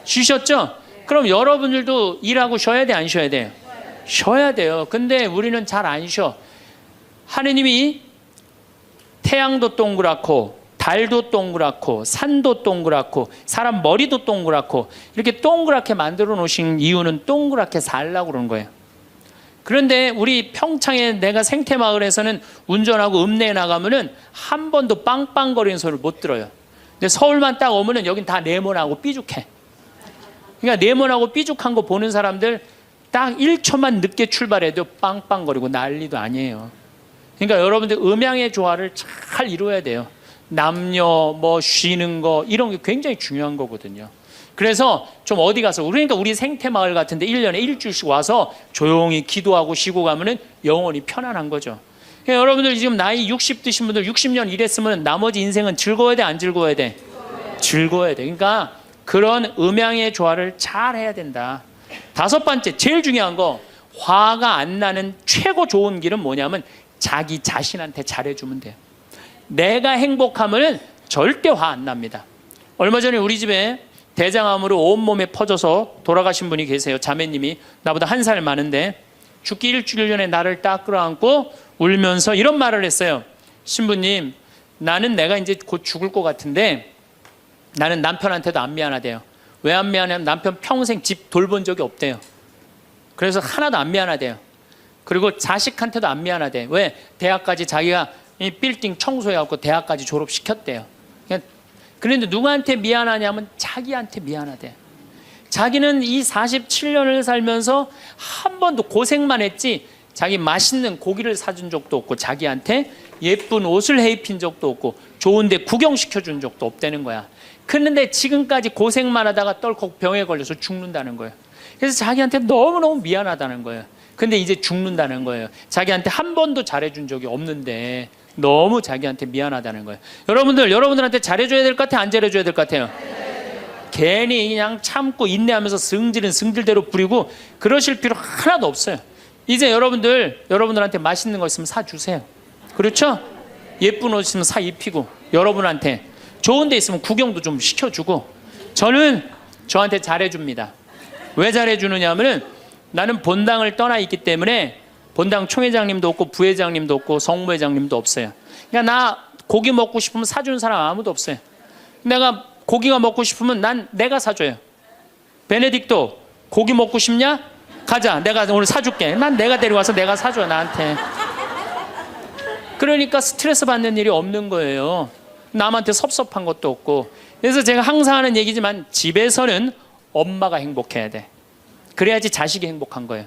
쉬셨죠? 그럼 여러분들도 일하고 쉬어야 돼, 안 쉬어야 돼요? 쉬어야 돼요. 근데 우리는 잘 안 쉬어. 하느님이 태양도 동그랗고 달도 동그랗고 산도 동그랗고 사람 머리도 동그랗고 이렇게 동그랗게 만들어 놓으신 이유는 동그랗게 살라고 그러는 거예요. 그런데 우리 평창에 내가 생태마을에서는 운전하고 읍내에 나가면은 한 번도 빵빵거리는 소리를 못 들어요. 근데 서울만 딱 오면은 여긴 다 네모나고 삐죽해. 그러니까 네모나고 삐죽한 거 보는 사람들 딱 1초만 늦게 출발해도 빵빵거리고 난리도 아니에요. 그러니까 여러분들 음양의 조화를 잘 이루어야 돼요. 남녀 뭐 쉬는 거 이런 게 굉장히 중요한 거거든요. 그래서 좀 어디 가서 그러니까 우리 생태마을 같은데 1년에 일주일씩 와서 조용히 기도하고 쉬고 가면은 영혼이 편안한 거죠. 그러니까 여러분들 지금 나이 60 드신 분들 60년 일했으면 나머지 인생은 즐거워야 돼, 안 즐거워야 돼? 즐거워야 돼. 그러니까 그런 음양의 조화를 잘 해야 된다. 다섯 번째, 제일 중요한 거, 화가 안 나는 최고 좋은 길은 뭐냐면 자기 자신한테 잘해주면 돼요. 내가 행복하면 절대 화 안 납니다. 얼마 전에 우리 집에 대장암으로 온몸에 퍼져서 돌아가신 분이 계세요. 자매님이 나보다 1살 많은데 죽기 일주일 전에 나를 딱 끌어안고 울면서 이런 말을 했어요. 신부님, 나는 내가 이제 곧 죽을 것 같은데 나는 남편한테도 안 미안하대요. 왜 안 미안하냐면 남편 평생 집 돌본 적이 없대요. 그래서 하나도 안 미안하대요. 그리고 자식한테도 안 미안하대. 왜? 대학까지 자기가 이 빌딩 청소해갖고 대학까지 졸업시켰대요. 그런데 누구한테 미안하냐면 자기한테 미안하대. 자기는 이 47년을 살면서 한 번도 고생만 했지 자기 맛있는 고기를 사준 적도 없고 자기한테 예쁜 옷을 해입힌 적도 없고 좋은데 구경시켜준 적도 없다는 거야. 그런데 지금까지 고생만 하다가 떨컥 병에 걸려서 죽는다는 거예요. 그래서 자기한테 너무너무 미안하다는 거예요. 근데 이제 죽는다는 거예요. 자기한테 한 번도 잘해준 적이 없는데 너무 자기한테 미안하다는 거예요. 여러분들한테 잘해줘야 될 것 같아요? 안 잘해줘야 될 것 같아요? 괜히 그냥 참고 인내하면서 승질은 승질대로 부리고 그러실 필요 하나도 없어요. 이제 여러분들한테 맛있는 거 있으면 사주세요. 그렇죠? 예쁜 옷 있으면 사 입히고 여러분한테 좋은 데 있으면 구경도 좀 시켜주고 저는 저한테 잘해줍니다. 왜 잘해주느냐 하면은 나는 본당을 떠나 있기 때문에 본당 총회장님도 없고 부회장님도 없고 성무회장님도 없어요. 그러니까 나 고기 먹고 싶으면 사주는 사람 아무도 없어요. 내가 고기가 먹고 싶으면 내가 사줘요. 베네딕토 고기 먹고 싶냐? 가자, 내가 오늘 사줄게. 난 내가 데려와서 내가 사줘 나한테. 그러니까 스트레스 받는 일이 없는 거예요. 남한테 섭섭한 것도 없고. 그래서 제가 항상 하는 얘기지만 집에서는 엄마가 행복해야 돼. 그래야지 자식이 행복한 거예요.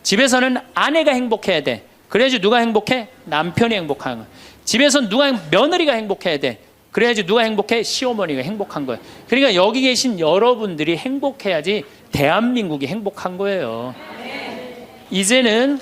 집에서는 아내가 행복해야 돼. 그래야지 누가 행복해? 남편이 행복한 거예요. 집에서는 며느리가 행복해야 돼. 그래야지 누가 행복해? 시어머니가 행복한 거예요. 그러니까 여기 계신 여러분들이 행복해야지 대한민국이 행복한 거예요. 이제는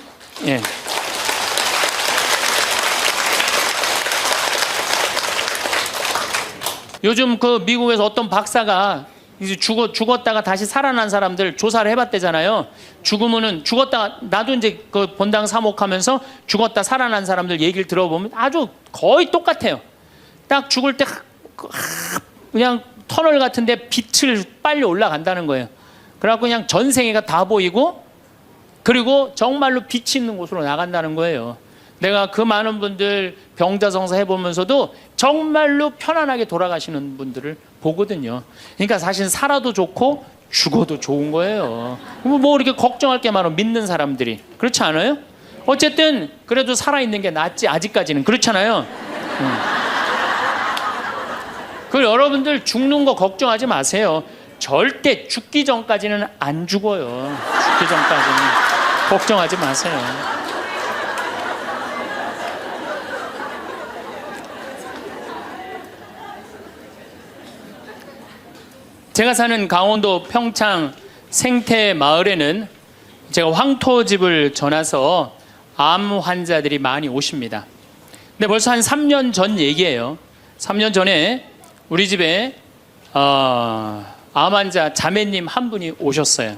요즘 그 미국에서 어떤 박사가 이제 죽었다가 다시 살아난 사람들 조사를 해봤대잖아요. 죽었다가 나도 이제 그 본당 사목하면서 죽었다 살아난 사람들 얘기를 들어보면 아주 거의 똑같아요. 딱 죽을 때 그냥 터널 같은데 빛을 빨리 올라간다는 거예요. 그래갖고 그냥 전생애가 다 보이고 그리고 정말로 빛이 있는 곳으로 나간다는 거예요. 내가 그 많은 분들 병자성사 해보면서도 정말로 편안하게 돌아가시는 분들을 보거든요. 그러니까 사실 살아도 좋고 죽어도 좋은 거예요. 뭐 이렇게 걱정할 게 많아 믿는 사람들이. 그렇지 않아요? 어쨌든 그래도 살아있는 게 낫지 아직까지는. 그렇잖아요. 그 여러분들 죽는 거 걱정하지 마세요. 절대 죽기 전까지는 안 죽어요. 죽기 전까지는 걱정하지 마세요. 제가 사는 강원도 평창 생태 마을에는 제가 황토집을 전해서 암 환자들이 많이 오십니다. 근데 벌써 한 3년 전 얘기예요. 3년 전에 우리 집에 암 환자 자매님 한 분이 오셨어요.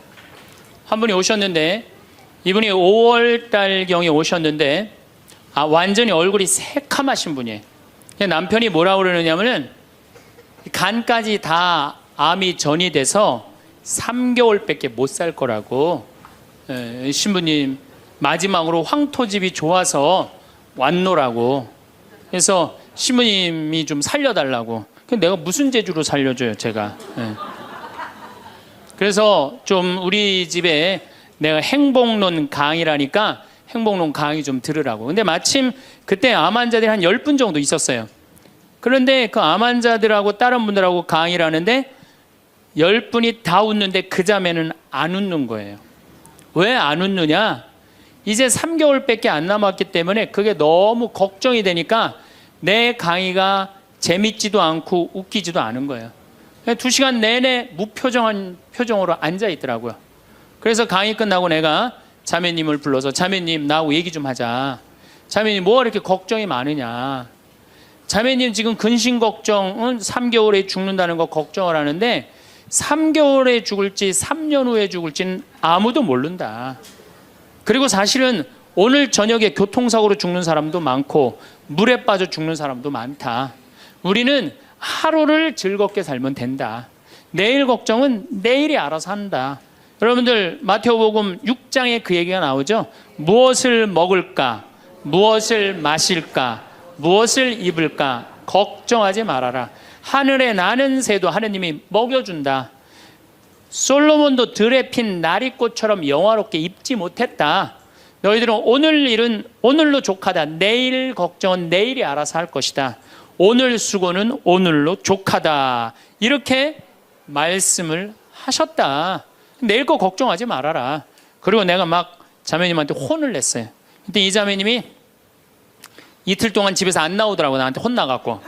한 분이 오셨는데 이분이 5월 달경에 오셨는데 완전히 얼굴이 새카마신 분이에요. 남편이 뭐라고 그러느냐면은 간까지 다 암이 전이 돼서 3개월밖에 못 살 거라고. 신부님 마지막으로 황토집이 좋아서 왔노라고. 그래서 신부님이 좀 살려달라고. 내가 무슨 재주로 살려줘요 제가. 그래서 좀 우리 집에 내가 행복론 강의라니까 행복론 강의 좀 들으라고. 근데 마침 그때 암 환자들이 한 10분 정도 있었어요. 그런데 그 암 환자들하고 다른 분들하고 강의를 하는데 10분이 다 웃는데 그 자매는 안 웃는 거예요. 왜 안 웃느냐? 이제 3개월밖에 안 남았기 때문에 그게 너무 걱정이 되니까 내 강의가 재밌지도 않고 웃기지도 않은 거예요. 2시간 내내 무표정한 표정으로 앉아 있더라고요. 그래서 강의 끝나고 내가 자매님을 불러서 자매님 나하고 얘기 좀 하자. 자매님 뭐가 이렇게 걱정이 많으냐? 자매님 지금 근심 걱정은 3개월에 죽는다는 거 걱정을 하는데 3개월에 죽을지 3년 후에 죽을지는 아무도 모른다. 그리고 사실은 오늘 저녁에 교통사고로 죽는 사람도 많고 물에 빠져 죽는 사람도 많다. 우리는 하루를 즐겁게 살면 된다. 내일 걱정은 내일이 알아서 한다. 여러분들 마태복음 6장에 그 얘기가 나오죠. 무엇을 먹을까? 무엇을 마실까? 무엇을 입을까? 걱정하지 말아라. 하늘에 나는 새도 하느님이 먹여준다. 솔로몬도 들에 핀 나리꽃처럼 영화롭게 입지 못했다. 너희들은 오늘 일은 오늘로 족하다. 내일 걱정은 내일이 알아서 할 것이다. 오늘 수고는 오늘로 족하다. 이렇게 말씀을 하셨다. 내일 거 걱정하지 말아라. 그리고 내가 막 자매님한테 혼을 냈어요. 근데 이 자매님이 이틀 동안 집에서 안 나오더라고. 나한테 혼나갖고.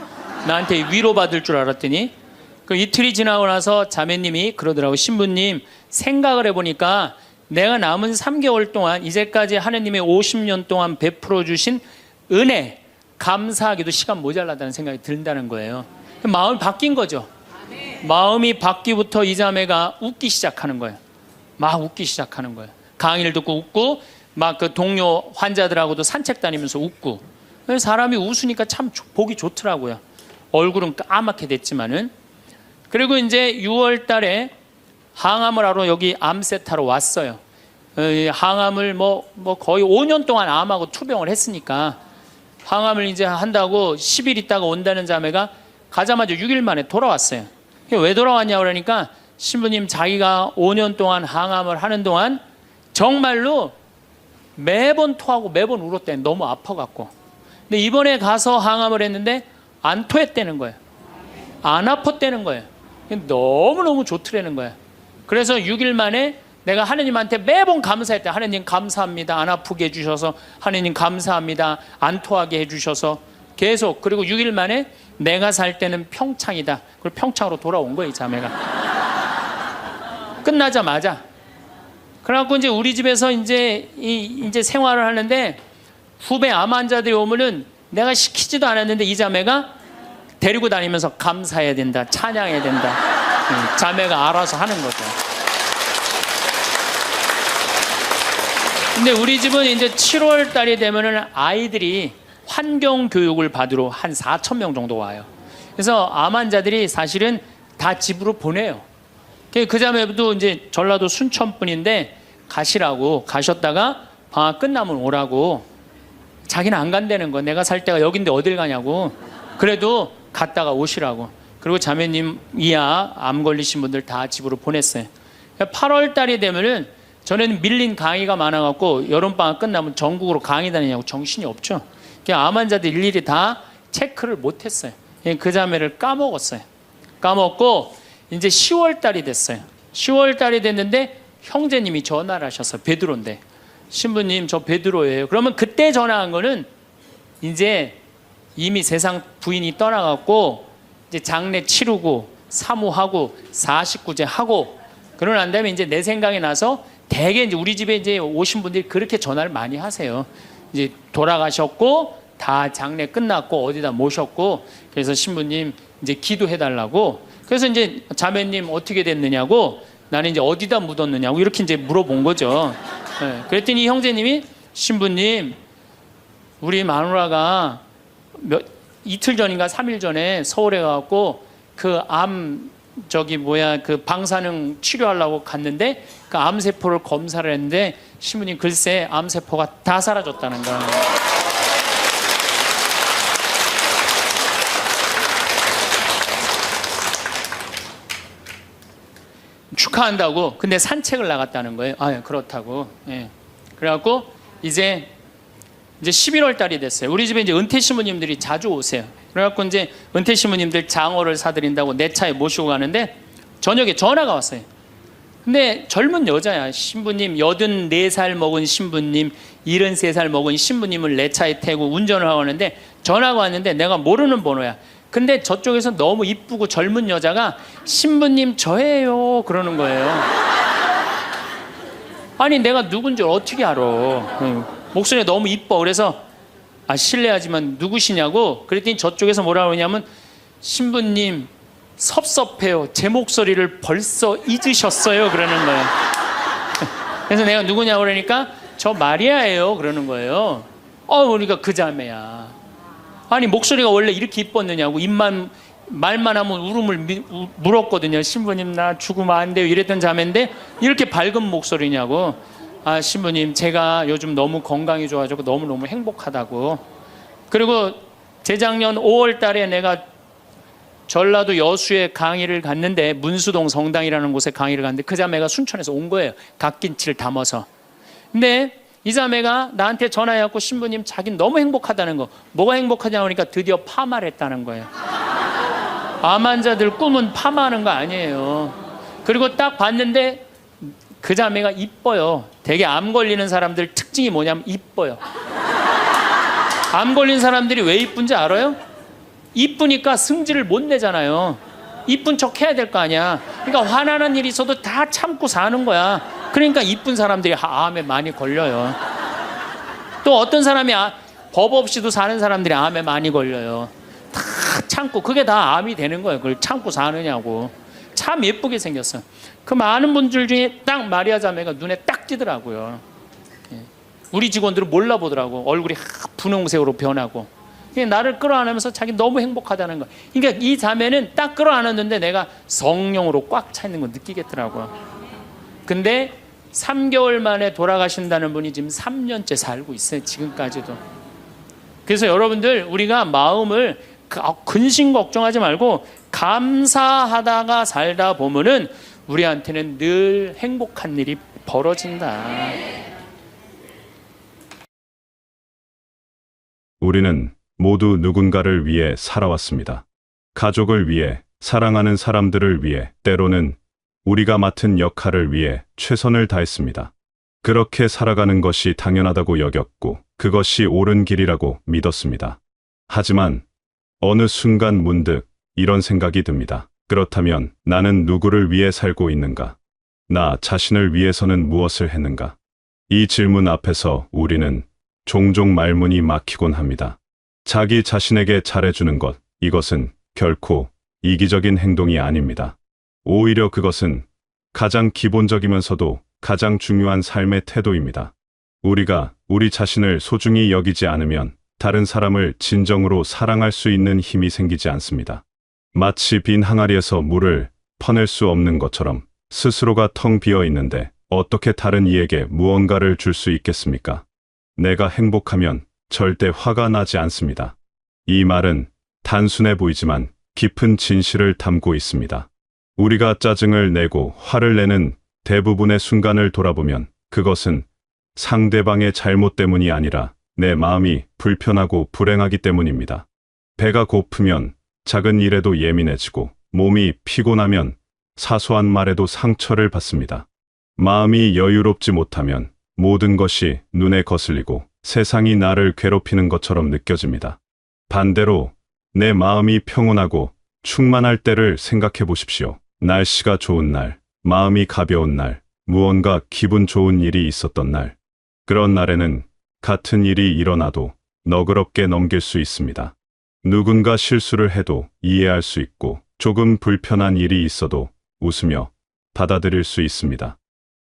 나한테 위로받을 줄 알았더니 그 이틀이 지나고 나서 자매님이 그러더라고. 신부님 생각을 해보니까 내가 남은 3개월 동안 이제까지 하느님의 50년 동안 베풀어 주신 은혜 감사하기도 시간 모자라다는 생각이 든다는 거예요. 마음이 바뀐 거죠. 마음이 바뀌부터 이 자매가 웃기 시작하는 거예요. 막 웃기 시작하는 거예요. 강의를 듣고 웃고 막 그 동료 환자들하고도 산책 다니면서 웃고. 사람이 웃으니까 참 보기 좋더라고요. 얼굴은 까맣게 됐지만은. 그리고 이제 6월 달에 항암을 하러 여기 암세타로 왔어요. 항암을 뭐 거의 5년 동안 암하고 투병을 했으니까 항암을 이제 한다고 10일 있다가 온다는 자매가 가자마자 6일 만에 돌아왔어요. 왜 돌아왔냐 그러니까 신부님 자기가 5년 동안 항암을 하는 동안 정말로 매번 토하고 매번 울었대. 너무 아파갖고. 근데 이번에 가서 항암을 했는데 안 토했다는 거예요. 안 아팠다는 거예요. 너무너무 좋더라는 거예요. 그래서 6일 만에 내가 하느님한테 매번 감사했다. 하느님 감사합니다. 안 아프게 해주셔서. 하느님 감사합니다. 안 토하게 해주셔서. 계속. 그리고 6일 만에 내가 살 때는 평창이다. 그리고 평창으로 돌아온 거예요, 이 자매가. 끝나자마자. 그래갖고 이제 우리 집에서 이제 생활을 하는데 후배 암 환자들이 오면은 내가 시키지도 않았는데 이 자매가 데리고 다니면서 감사해야 된다. 찬양해야 된다. 자매가 알아서 하는 거죠. 근데 우리 집은 이제 7월 달이 되면은 아이들이 환경 교육을 받으러 한 4,000명 정도 와요. 그래서 암 환자들이 사실은 다 집으로 보내요. 그 자매도 이제 전라도 순천 분인데 가시라고 가셨다가 방학 끝나면 오라고. 자기는 안 간다는 거. 내가 살 때가 여긴데 어딜 가냐고. 그래도 갔다가 오시라고. 그리고 자매님 이하 암 걸리신 분들 다 집으로 보냈어요. 8월 달이 되면은 저는 밀린 강의가 많아갖고 여름방학 끝나면 전국으로 강의 다니냐고 정신이 없죠. 암 환자들 일일이 다 체크를 못했어요. 그 자매를 까먹었어요. 까먹고 이제 10월 달이 됐어요. 10월 달이 됐는데 형제님이 전화를 하셨어요. 베드로인데. 신부님 저 베드로예요. 그러면 그때 전화한 거는 이제 이미 세상 부인이 떠나갔고 이제 장례 치르고 사모하고 49제 하고 그러고 난 다음에 이제 내 생각이 나서 대개 이제 우리 집에 이제 오신 분들이 그렇게 전화를 많이 하세요. 이제 돌아가셨고 다 장례 끝났고 어디다 모셨고 그래서 신부님 이제 기도해 달라고. 그래서 이제 자매님 어떻게 됐느냐고 나는 이제 어디다 묻었느냐고 이렇게 이제 물어본 거죠. 네. 그랬더니 형제님이 신부님 우리 마누라가 이틀 전인가 3일 전에 서울에 가갖고 그 그 방사능 치료하려고 갔는데 그 암세포를 검사를 했는데 신부님 글쎄 암세포가 다 사라졌다는 거야. 축하한다고. 근데 산책을 나갔다는 거예요. 아, 그렇다고. 예. 그래갖고 이제 11월 달이 됐어요. 우리 집에 이제 은퇴 신부님들이 자주 오세요. 그래갖고 이제 은퇴 신부님들 장어를 사드린다고 내 차에 모시고 가는데 저녁에 전화가 왔어요. 근데 젊은 여자야. 신부님 84살 먹은 신부님 73살 먹은 신부님을 내 차에 태우고 운전을 하고 하는데 전화가 왔는데 내가 모르는 번호야. 근데 저쪽에서 너무 이쁘고 젊은 여자가 신부님 저예요 그러는 거예요. 아니 내가 누군지 어떻게 알아. 목소리가 너무 이뻐. 그래서 실례하지만 누구시냐고 그랬더니 저쪽에서 뭐라 그러냐면 신부님 섭섭해요. 제 목소리를 벌써 잊으셨어요 그러는 거예요. 그래서 내가 누구냐고 그러니까 저 마리아예요 그러는 거예요. 그러니까 그 자매야. 아니 목소리가 원래 이렇게 이뻤느냐고. 말만 하면 울음을 물었거든요. 신부님 나 죽으면 안 돼요 이랬던 자매인데 이렇게 밝은 목소리냐고. 신부님 제가 요즘 너무 건강이 좋아지고 너무너무 행복하다고. 그리고 재작년 5월 달에 내가 전라도 여수에 강의를 갔는데 문수동 성당이라는 곳에 강의를 갔는데 그 자매가 순천에서 온 거예요. 갓김치를 담아서. 근데 이 자매가 나한테 전화해갖고 신부님 자기는 너무 행복하다는 거. 뭐가 행복하냐고 하니까 드디어 파마를 했다는 거예요. 암 환자들 꿈은 파마하는 거 아니에요. 그리고 딱 봤는데 그 자매가 이뻐요. 되게 암 걸리는 사람들 특징이 뭐냐면 이뻐요. 암 걸린 사람들이 왜 이쁜지 알아요? 이쁘니까 승질을 못 내잖아요. 이쁜 척 해야 될 거 아니야. 그러니까 화나는 일이 있어도 다 참고 사는 거야. 그러니까 이쁜 사람들이 암에 많이 걸려요. 또 어떤 사람이 법 없이도 사는 사람들이 암에 많이 걸려요. 다 참고 그게 다 암이 되는 거예요. 그걸 참고 사느냐고. 참 예쁘게 생겼어. 그 많은 분들 중에 딱 마리아 자매가 눈에 딱 띄더라고요. 우리 직원들은 몰라보더라고. 얼굴이 분홍색으로 변하고. 나를 끌어안으면서 자기 너무 행복하다는 거. 그러니까 이 자매는 딱 끌어안았는데 내가 성령으로 꽉 차 있는 거 느끼겠더라고요. 근데 3개월 만에 돌아가신다는 분이 지금 3년째 살고 있어요. 지금까지도. 그래서 여러분들 우리가 마음을 근심 걱정하지 말고 감사하다가 살다 보면은 우리한테는 늘 행복한 일이 벌어진다. 우리는 모두 누군가를 위해 살아왔습니다. 가족을 위해, 사랑하는 사람들을 위해, 때로는 우리가 맡은 역할을 위해 최선을 다했습니다. 그렇게 살아가는 것이 당연하다고 여겼고 그것이 옳은 길이라고 믿었습니다. 하지만 어느 순간 문득 이런 생각이 듭니다. 그렇다면 나는 누구를 위해 살고 있는가? 나 자신을 위해서는 무엇을 했는가? 이 질문 앞에서 우리는 종종 말문이 막히곤 합니다. 자기 자신에게 잘해주는 것, 이것은 결코 이기적인 행동이 아닙니다. 오히려 그것은 가장 기본적이면서도 가장 중요한 삶의 태도입니다. 우리가 우리 자신을 소중히 여기지 않으면 다른 사람을 진정으로 사랑할 수 있는 힘이 생기지 않습니다. 마치 빈 항아리에서 물을 퍼낼 수 없는 것처럼 스스로가 텅 비어 있는데 어떻게 다른 이에게 무언가를 줄 수 있겠습니까? 내가 행복하면 절대 화가 나지 않습니다. 이 말은 단순해 보이지만 깊은 진실을 담고 있습니다. 우리가 짜증을 내고 화를 내는 대부분의 순간을 돌아보면 그것은 상대방의 잘못 때문이 아니라 내 마음이 불편하고 불행하기 때문입니다. 배가 고프면 작은 일에도 예민해지고 몸이 피곤하면 사소한 말에도 상처를 받습니다. 마음이 여유롭지 못하면 모든 것이 눈에 거슬리고 세상이 나를 괴롭히는 것처럼 느껴집니다. 반대로 내 마음이 평온하고 충만할 때를 생각해 보십시오. 날씨가 좋은 날, 마음이 가벼운 날, 무언가 기분 좋은 일이 있었던 날. 그런 날에는 같은 일이 일어나도 너그럽게 넘길 수 있습니다. 누군가 실수를 해도 이해할 수 있고 조금 불편한 일이 있어도 웃으며 받아들일 수 있습니다.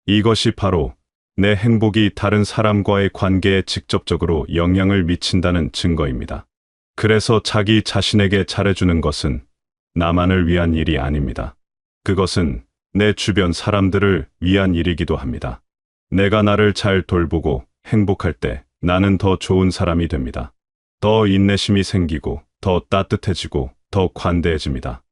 이것이 바로 내 행복이 다른 사람과의 관계에 직접적으로 영향을 미친다는 증거입니다. 그래서 자기 자신에게 잘해주는 것은 나만을 위한 일이 아닙니다. 그것은 내 주변 사람들을 위한 일이기도 합니다. 내가 나를 잘 돌보고 행복할 때 나는 더 좋은 사람이 됩니다. 더 인내심이 생기고 더 따뜻해지고 더 관대해집니다.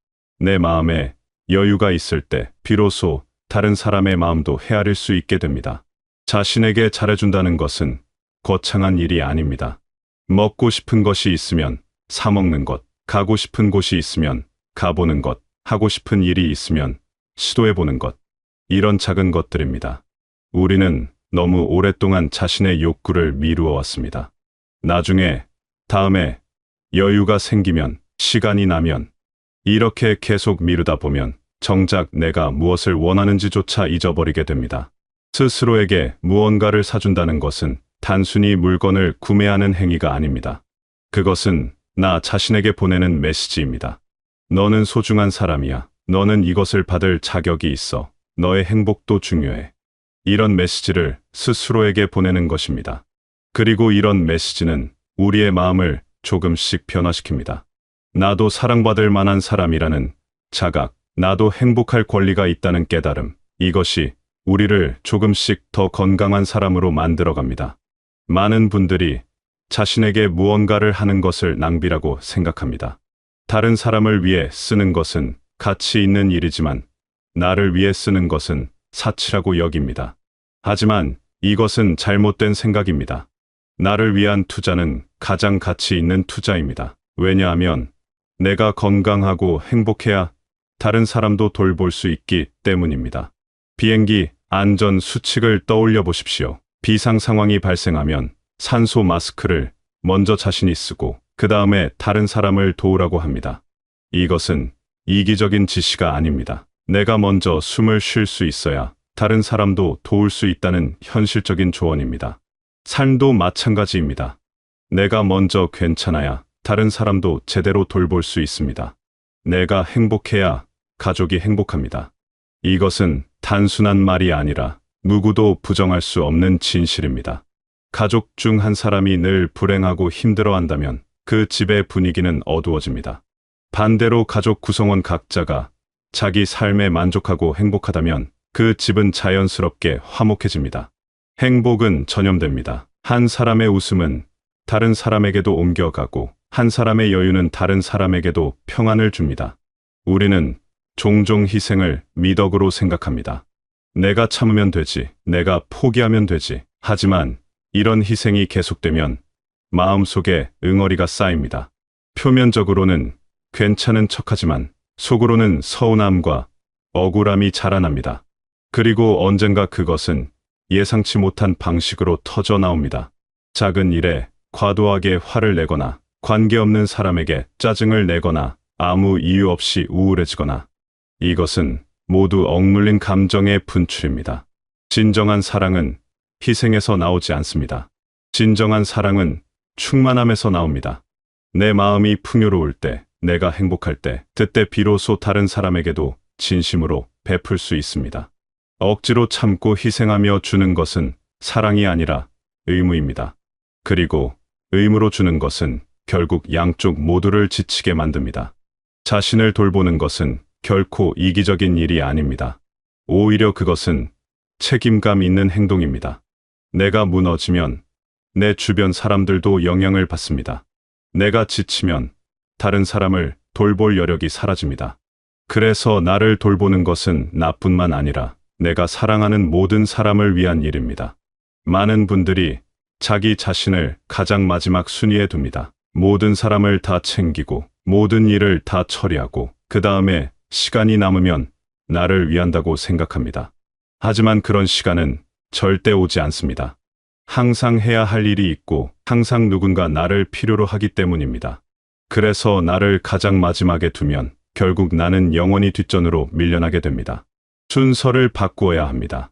내 마음에 여유가 있을 때 비로소 다른 사람의 마음도 헤아릴 수 있게 됩니다. 자신에게 잘해준다는 것은 거창한 일이 아닙니다. 먹고 싶은 것이 있으면 사 먹는 것, 가고 싶은 곳이 있으면 가보는 것, 하고 싶은 일이 있으면 시도해보는 것, 이런 작은 것들입니다. 우리는 너무 오랫동안 자신의 욕구를 미루어 왔습니다. 나중에, 다음에, 여유가 생기면, 시간이 나면, 이렇게 계속 미루다 보면 정작 내가 무엇을 원하는지조차 잊어버리게 됩니다. 스스로에게 무언가를 사준다는 것은 단순히 물건을 구매하는 행위가 아닙니다. 그것은 나 자신에게 보내는 메시지입니다. 너는 소중한 사람이야. 너는 이것을 받을 자격이 있어. 너의 행복도 중요해. 이런 메시지를 스스로에게 보내는 것입니다. 그리고 이런 메시지는 우리의 마음을 조금씩 변화시킵니다. 나도 사랑받을 만한 사람이라는 자각, 나도 행복할 권리가 있다는 깨달음, 이것이 우리를 조금씩 더 건강한 사람으로 만들어갑니다. 많은 분들이 자신에게 무언가를 하는 것을 낭비라고 생각합니다. 다른 사람을 위해 쓰는 것은 가치 있는 일이지만 나를 위해 쓰는 것은 사치라고 여깁니다. 하지만 이것은 잘못된 생각입니다. 나를 위한 투자는 가장 가치 있는 투자입니다. 왜냐하면 내가 건강하고 행복해야 다른 사람도 돌볼 수 있기 때문입니다. 비행기 안전 수칙을 떠올려 보십시오. 비상 상황이 발생하면 산소 마스크를 먼저 자신이 쓰고 그 다음에 다른 사람을 도우라고 합니다. 이것은 이기적인 지시가 아닙니다. 내가 먼저 숨을 쉴 수 있어야 다른 사람도 도울 수 있다는 현실적인 조언입니다. 삶도 마찬가지입니다. 내가 먼저 괜찮아야 다른 사람도 제대로 돌볼 수 있습니다. 내가 행복해야 가족이 행복합니다. 이것은 단순한 말이 아니라 누구도 부정할 수 없는 진실입니다. 가족 중 한 사람이 늘 불행하고 힘들어한다면 그 집의 분위기는 어두워집니다. 반대로 가족 구성원 각자가 자기 삶에 만족하고 행복하다면 그 집은 자연스럽게 화목해집니다. 행복은 전염됩니다. 한 사람의 웃음은 다른 사람에게도 옮겨가고 한 사람의 여유는 다른 사람에게도 평안을 줍니다. 우리는 종종 희생을 미덕으로 생각합니다. 내가 참으면 되지, 내가 포기하면 되지. 하지만 이런 희생이 계속되면 마음속에 응어리가 쌓입니다. 표면적으로는 괜찮은 척하지만 속으로는 서운함과 억울함이 자라납니다. 그리고 언젠가 그것은 예상치 못한 방식으로 터져 나옵니다. 작은 일에 과도하게 화를 내거나 관계없는 사람에게 짜증을 내거나 아무 이유 없이 우울해지거나 이것은 모두 억눌린 감정의 분출입니다. 진정한 사랑은 희생에서 나오지 않습니다. 진정한 사랑은 충만함에서 나옵니다. 내 마음이 풍요로울 때, 내가 행복할 때, 그때 비로소 다른 사람에게도 진심으로 베풀 수 있습니다. 억지로 참고 희생하며 주는 것은 사랑이 아니라 의무입니다. 그리고 의무로 주는 것은 결국 양쪽 모두를 지치게 만듭니다. 자신을 돌보는 것은 결코 이기적인 일이 아닙니다. 오히려 그것은 책임감 있는 행동입니다. 내가 무너지면 내 주변 사람들도 영향을 받습니다. 내가 지치면 다른 사람을 돌볼 여력이 사라집니다. 그래서 나를 돌보는 것은 나뿐만 아니라 내가 사랑하는 모든 사람을 위한 일입니다. 많은 분들이 자기 자신을 가장 마지막 순위에 둡니다. 모든 사람을 다 챙기고 모든 일을 다 처리하고 그 다음에 시간이 남으면 나를 위한다고 생각합니다. 하지만 그런 시간은 절대 오지 않습니다. 항상 해야 할 일이 있고 항상 누군가 나를 필요로 하기 때문입니다. 그래서 나를 가장 마지막에 두면 결국 나는 영원히 뒷전으로 밀려나게 됩니다. 순서를 바꾸어야 합니다.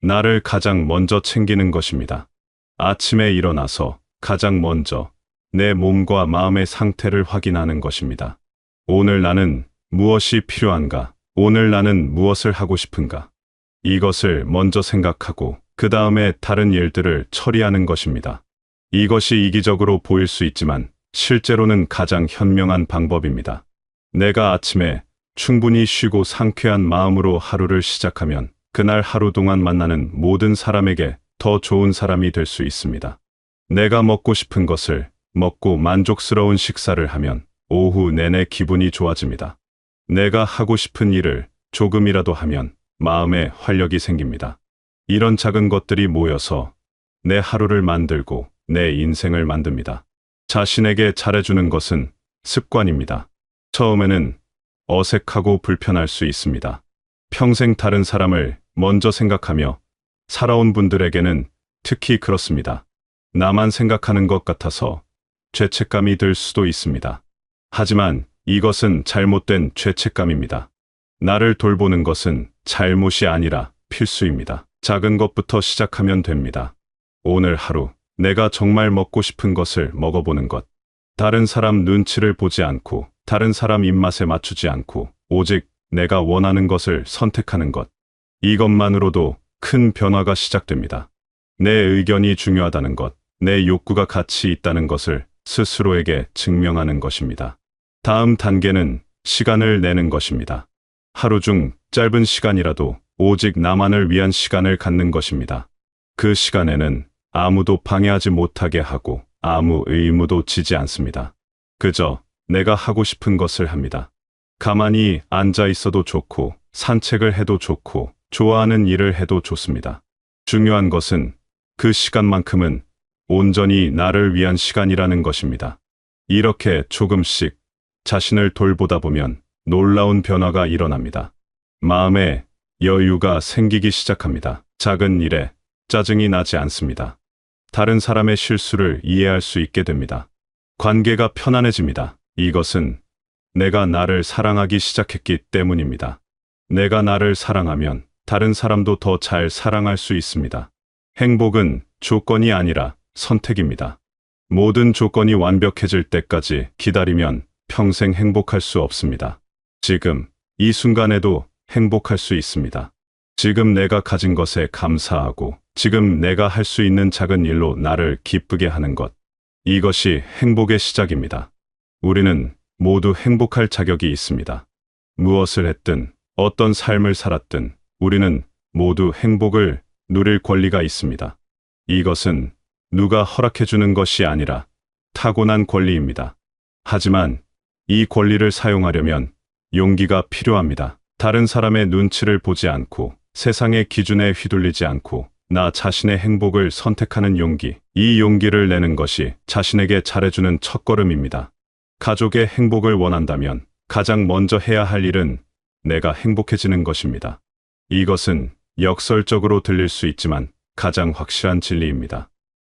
나를 가장 먼저 챙기는 것입니다. 아침에 일어나서 가장 먼저 내 몸과 마음의 상태를 확인하는 것입니다. 오늘 나는 무엇이 필요한가? 오늘 나는 무엇을 하고 싶은가? 이것을 먼저 생각하고 그 다음에 다른 일들을 처리하는 것입니다. 이것이 이기적으로 보일 수 있지만 실제로는 가장 현명한 방법입니다. 내가 아침에 충분히 쉬고 상쾌한 마음으로 하루를 시작하면 그날 하루 동안 만나는 모든 사람에게 더 좋은 사람이 될 수 있습니다. 내가 먹고 싶은 것을 먹고 만족스러운 식사를 하면 오후 내내 기분이 좋아집니다. 내가 하고 싶은 일을 조금이라도 하면 마음에 활력이 생깁니다. 이런 작은 것들이 모여서 내 하루를 만들고 내 인생을 만듭니다. 자신에게 잘해주는 것은 습관입니다. 처음에는 어색하고 불편할 수 있습니다. 평생 다른 사람을 먼저 생각하며 살아온 분들에게는 특히 그렇습니다. 나만 생각하는 것 같아서 죄책감이 들 수도 있습니다. 하지만 이것은 잘못된 죄책감입니다. 나를 돌보는 것은 잘못이 아니라 필수입니다. 작은 것부터 시작하면 됩니다. 오늘 하루 내가 정말 먹고 싶은 것을 먹어보는 것. 다른 사람 눈치를 보지 않고 다른 사람 입맛에 맞추지 않고 오직 내가 원하는 것을 선택하는 것. 이것만으로도 큰 변화가 시작됩니다. 내 의견이 중요하다는 것, 내 욕구가 가치 있다는 것을 스스로에게 증명하는 것입니다. 다음 단계는 시간을 내는 것입니다. 하루 중 짧은 시간이라도 오직 나만을 위한 시간을 갖는 것입니다. 그 시간에는 아무도 방해하지 못하게 하고 아무 의무도 지지 않습니다. 그저 내가 하고 싶은 것을 합니다. 가만히 앉아 있어도 좋고 산책을 해도 좋고 좋아하는 일을 해도 좋습니다. 중요한 것은 그 시간만큼은 온전히 나를 위한 시간이라는 것입니다. 이렇게 조금씩 자신을 돌보다 보면 놀라운 변화가 일어납니다. 마음에 여유가 생기기 시작합니다. 작은 일에 짜증이 나지 않습니다. 다른 사람의 실수를 이해할 수 있게 됩니다. 관계가 편안해집니다. 이것은 내가 나를 사랑하기 시작했기 때문입니다. 내가 나를 사랑하면 다른 사람도 더 잘 사랑할 수 있습니다. 행복은 조건이 아니라 선택입니다. 모든 조건이 완벽해질 때까지 기다리면 평생 행복할 수 없습니다. 지금, 이 순간에도 행복할 수 있습니다. 지금 내가 가진 것에 감사하고 지금 내가 할 수 있는 작은 일로 나를 기쁘게 하는 것. 이것이 행복의 시작입니다. 우리는 모두 행복할 자격이 있습니다. 무엇을 했든 어떤 삶을 살았든 우리는 모두 행복을 누릴 권리가 있습니다. 이것은 누가 허락해주는 것이 아니라 타고난 권리입니다. 하지만 이 권리를 사용하려면 용기가 필요합니다. 다른 사람의 눈치를 보지 않고 세상의 기준에 휘둘리지 않고 나 자신의 행복을 선택하는 용기. 이 용기를 내는 것이 자신에게 잘해주는 첫걸음입니다. 가족의 행복을 원한다면 가장 먼저 해야 할 일은 내가 행복해지는 것입니다. 이것은 역설적으로 들릴 수 있지만 가장 확실한 진리입니다.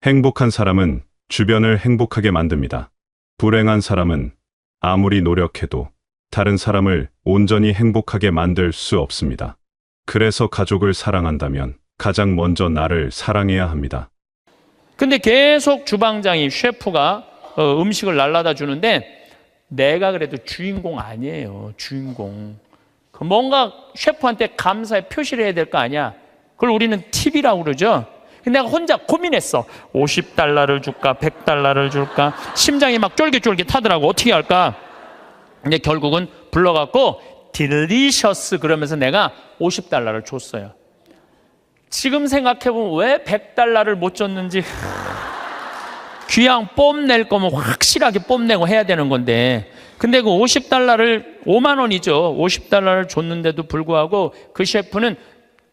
행복한 사람은 주변을 행복하게 만듭니다. 불행한 사람은 아무리 노력해도 다른 사람을 온전히 행복하게 만들 수 없습니다. 그래서 가족을 사랑한다면 가장 먼저 나를 사랑해야 합니다. 근데 계속 주방장이 셰프가 음식을 날라다 주는데 내가 그래도 주인공 아니에요. 주인공. 그 뭔가 셰프한테 감사의 표시를 해야 될 거 아니야. 그걸 우리는 팁이라고 그러죠. 근데 내가 혼자 고민했어. 50달러를 줄까 100달러를 줄까. 심장이 막 쫄깃쫄깃하더라고. 어떻게 할까. 근데 결국은 불러갖고 딜리셔스 그러면서 내가 50달러를 줬어요. 지금 생각해보면 왜 100달러를 못 줬는지. 귀양 뽐낼 거면 확실하게 뽐내고 해야 되는 건데, 근데 그 50달러를 5만 원이죠. 50달러를 줬는데도 불구하고 그 셰프는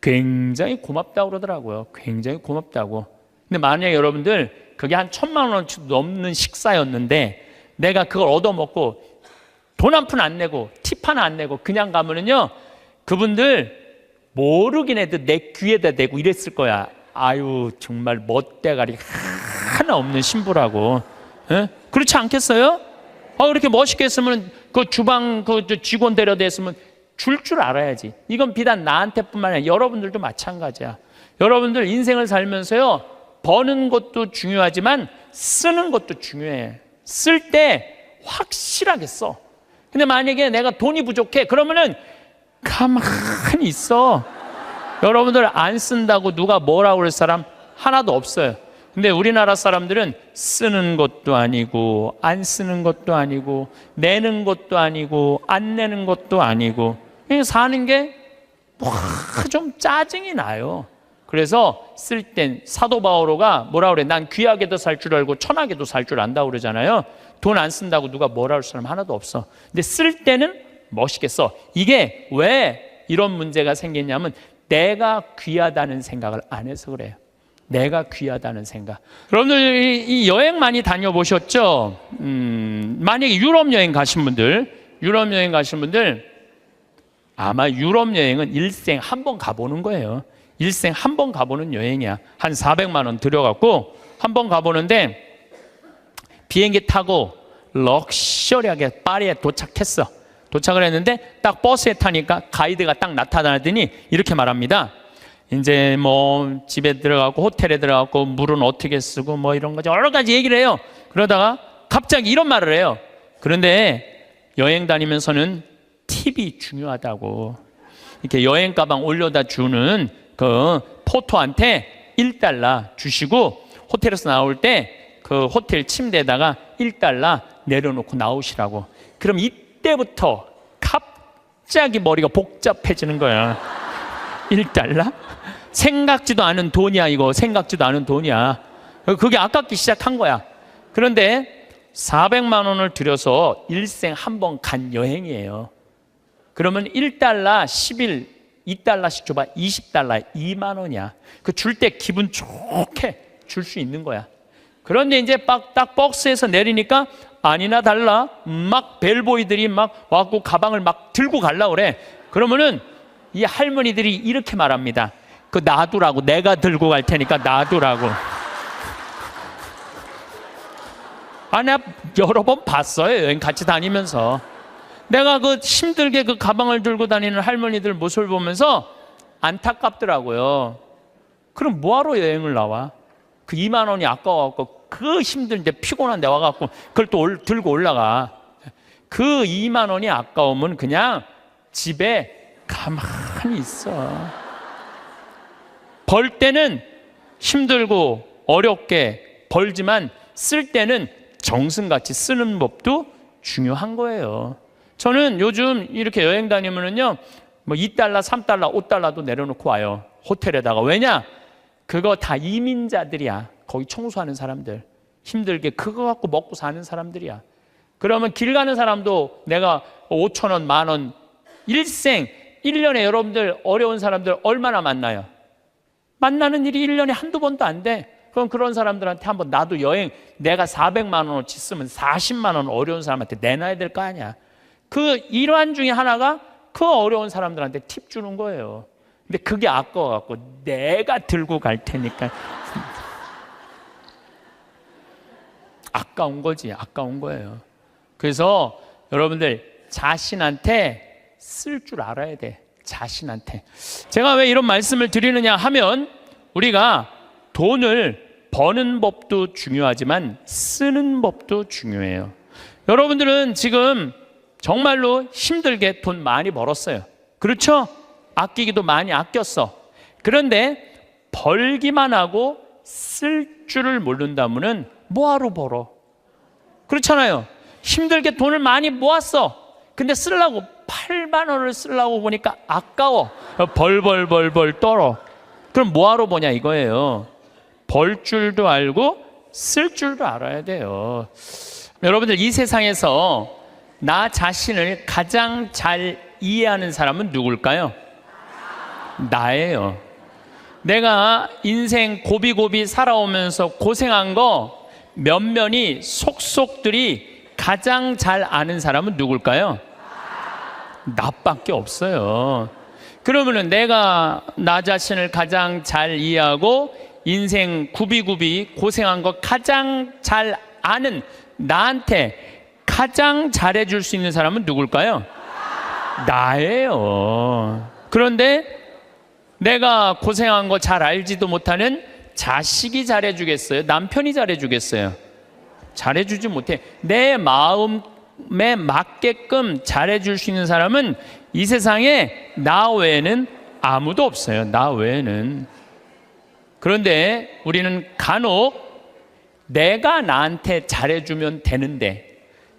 굉장히 고맙다고 그러더라고요. 굉장히 고맙다고. 근데 만약에 여러분들 그게 한 1,000만 원치 넘는 식사였는데 내가 그걸 얻어먹고 돈 한 푼 안 내고 팁 하나 안 내고 그냥 가면은요, 그분들 모르긴 해도 내 귀에다 대고 이랬을 거야. 아유 정말 멋대가리 하나 없는 신부라고. 에? 그렇지 않겠어요? 그렇게 멋있게 했으면 그 주방 그 직원 데려다 했으면 줄 알아야지. 이건 비단 나한테뿐만 아니라 여러분들도 마찬가지야. 여러분들 인생을 살면서요, 버는 것도 중요하지만 쓰는 것도 중요해. 쓸 때 확실하게 써. 근데 만약에 내가 돈이 부족해 그러면은 가만히 있어. 여러분들 안 쓴다고 누가 뭐라고 그럴 사람 하나도 없어요. 근데 우리나라 사람들은 쓰는 것도 아니고 안 쓰는 것도 아니고 내는 것도 아니고 안 내는 것도 아니고 사는 게 좀 짜증이 나요. 그래서 쓸 땐 사도 바오로가 뭐라 그래? 난 귀하게도 살 줄 알고 천하게도 살 줄 안다고 그러잖아요. 돈 안 쓴다고 누가 뭐라 할 사람 하나도 없어. 근데 쓸 때는 멋있게 써. 이게 왜 이런 문제가 생겼냐면 내가 귀하다는 생각을 안 해서 그래요. 내가 귀하다는 생각. 여러분들 이 여행 많이 다녀보셨죠? 만약에 유럽 여행 가신 분들 아마 유럽 여행은 일생 한 번 가보는 거예요. 일생 한 번 가보는 여행이야. 한 400만 원 들여갖고 한 번 가보는데 비행기 타고 럭셔리하게 파리에 도착했어. 도착을 했는데 딱 버스에 타니까 가이드가 딱 나타나더니 이렇게 말합니다. 이제 뭐 집에 들어가고 호텔에 들어가고 물은 어떻게 쓰고 뭐 이런 거죠. 여러 가지 얘기를 해요. 그러다가 갑자기 이런 말을 해요. 그런데 여행 다니면서는 팁이 중요하다고. 이렇게 여행 가방 올려다 주는 그 포토한테 1달러 주시고 호텔에서 나올 때 그 호텔 침대에다가 1달러 내려놓고 나오시라고. 그럼 이때부터 갑자기 머리가 복잡해지는 거야. 1달러? 생각지도 않은 돈이야. 이거 생각지도 않은 돈이야. 그게 아깝기 시작한 거야. 그런데 400만 원을 들여서 일생 한 번 간 여행이에요. 그러면 1달러 10일 2달러씩 줘봐. 20달러 2만 원이야. 그 줄 때 기분 좋게 줄 수 있는 거야. 그런데 이제 딱 박스에서 내리니까 아니나 달라 막 벨보이들이 막 와갖고 가방을 막 들고 갈라 그래. 그러면은 이 할머니들이 이렇게 말합니다. 그 놔두라고. 내가 들고 갈 테니까 놔두라고. 내가 여러 번 봤어요. 여행 같이 다니면서. 내가 그 힘들게 그 가방을 들고 다니는 할머니들 모습을 보면서 안타깝더라고요. 그럼 뭐하러 여행을 나와? 그 2만 원이 아까워갖고 그 힘든데 피곤한데 와갖고 그걸 또 들고 올라가. 그 2만 원이 아까우면 그냥 집에 가만히 있어. 벌 때는 힘들고 어렵게 벌지만 쓸 때는 정승같이 쓰는 법도 중요한 거예요. 저는 요즘 이렇게 여행 다니면은요, 뭐 2달러, 3달러, 5달러도 내려놓고 와요. 호텔에다가. 왜냐? 그거 다 이민자들이야. 거기 청소하는 사람들. 힘들게 그거 갖고 먹고 사는 사람들이야. 그러면 길 가는 사람도 내가 5천 원, 만 원, 일생, 1년에 여러분들 어려운 사람들 얼마나 만나요? 만나는 일이 1년에 한두 번도 안 돼. 그럼 그런 사람들한테 한번 나도 여행 내가 400만 원어치 쓰면 40만 원 어려운 사람한테 내놔야 될 거 아니야. 그 일환 중에 하나가 그 어려운 사람들한테 팁 주는 거예요. 근데 그게 아까워갖고 내가 들고 갈 테니까 아까운 거지. 아까운 거예요. 그래서 여러분들 자신한테 쓸 줄 알아야 돼. 자신한테. 제가 왜 이런 말씀을 드리느냐 하면 우리가 돈을 버는 법도 중요하지만 쓰는 법도 중요해요. 여러분들은 지금 정말로 힘들게 돈 많이 벌었어요. 그렇죠? 아끼기도 많이 아꼈어. 그런데 벌기만 하고 쓸 줄을 모른다면은 뭐하러 벌어? 그렇잖아요. 힘들게 돈을 많이 모았어. 근데 쓰려고 8만 원을 쓰려고 보니까 아까워. 벌 떨어. 그럼 뭐하러 보냐 이거예요. 벌 줄도 알고 쓸 줄도 알아야 돼요. 여러분들 이 세상에서 나 자신을 가장 잘 이해하는 사람은 누굴까요? 나예요. 내가 인생 고비고비 살아오면서 고생한 거 면면이 속속들이 가장 잘 아는 사람은 누굴까요? 나밖에 없어요. 그러면은 내가 나 자신을 가장 잘 이해하고 인생 구비구비 고생한 거 가장 잘 아는 나한테 가장 잘해줄 수 있는 사람은 누굴까요? 나예요. 그런데 내가 고생한 거 잘 알지도 못하는 자식이 잘해주겠어요? 남편이 잘해주겠어요? 잘해주지 못해. 내 마음에 맞게끔 잘해줄 수 있는 사람은 이 세상에 나 외에는 아무도 없어요. 나 외에는. 그런데 우리는 간혹 내가 나한테 잘해주면 되는데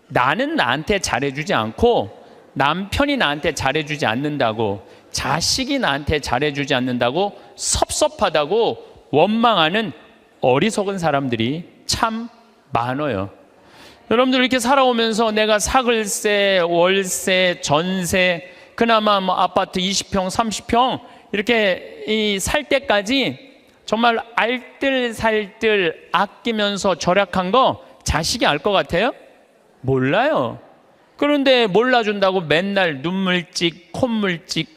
나는 나한테 잘해주지 않고 남편이 나한테 잘해주지 않는다고 자식이 나한테 잘해주지 않는다고 섭섭하다고 원망하는 어리석은 사람들이 참 많아요. 여러분들 이렇게 살아오면서 내가 사글세, 월세, 전세, 그나마 뭐 아파트 20평, 30평 이렇게 살 때까지 정말 알뜰살뜰 아끼면서 절약한 거 자식이 알 것 같아요? 몰라요. 그런데 몰라준다고 맨날 눈물찍, 콧물찍,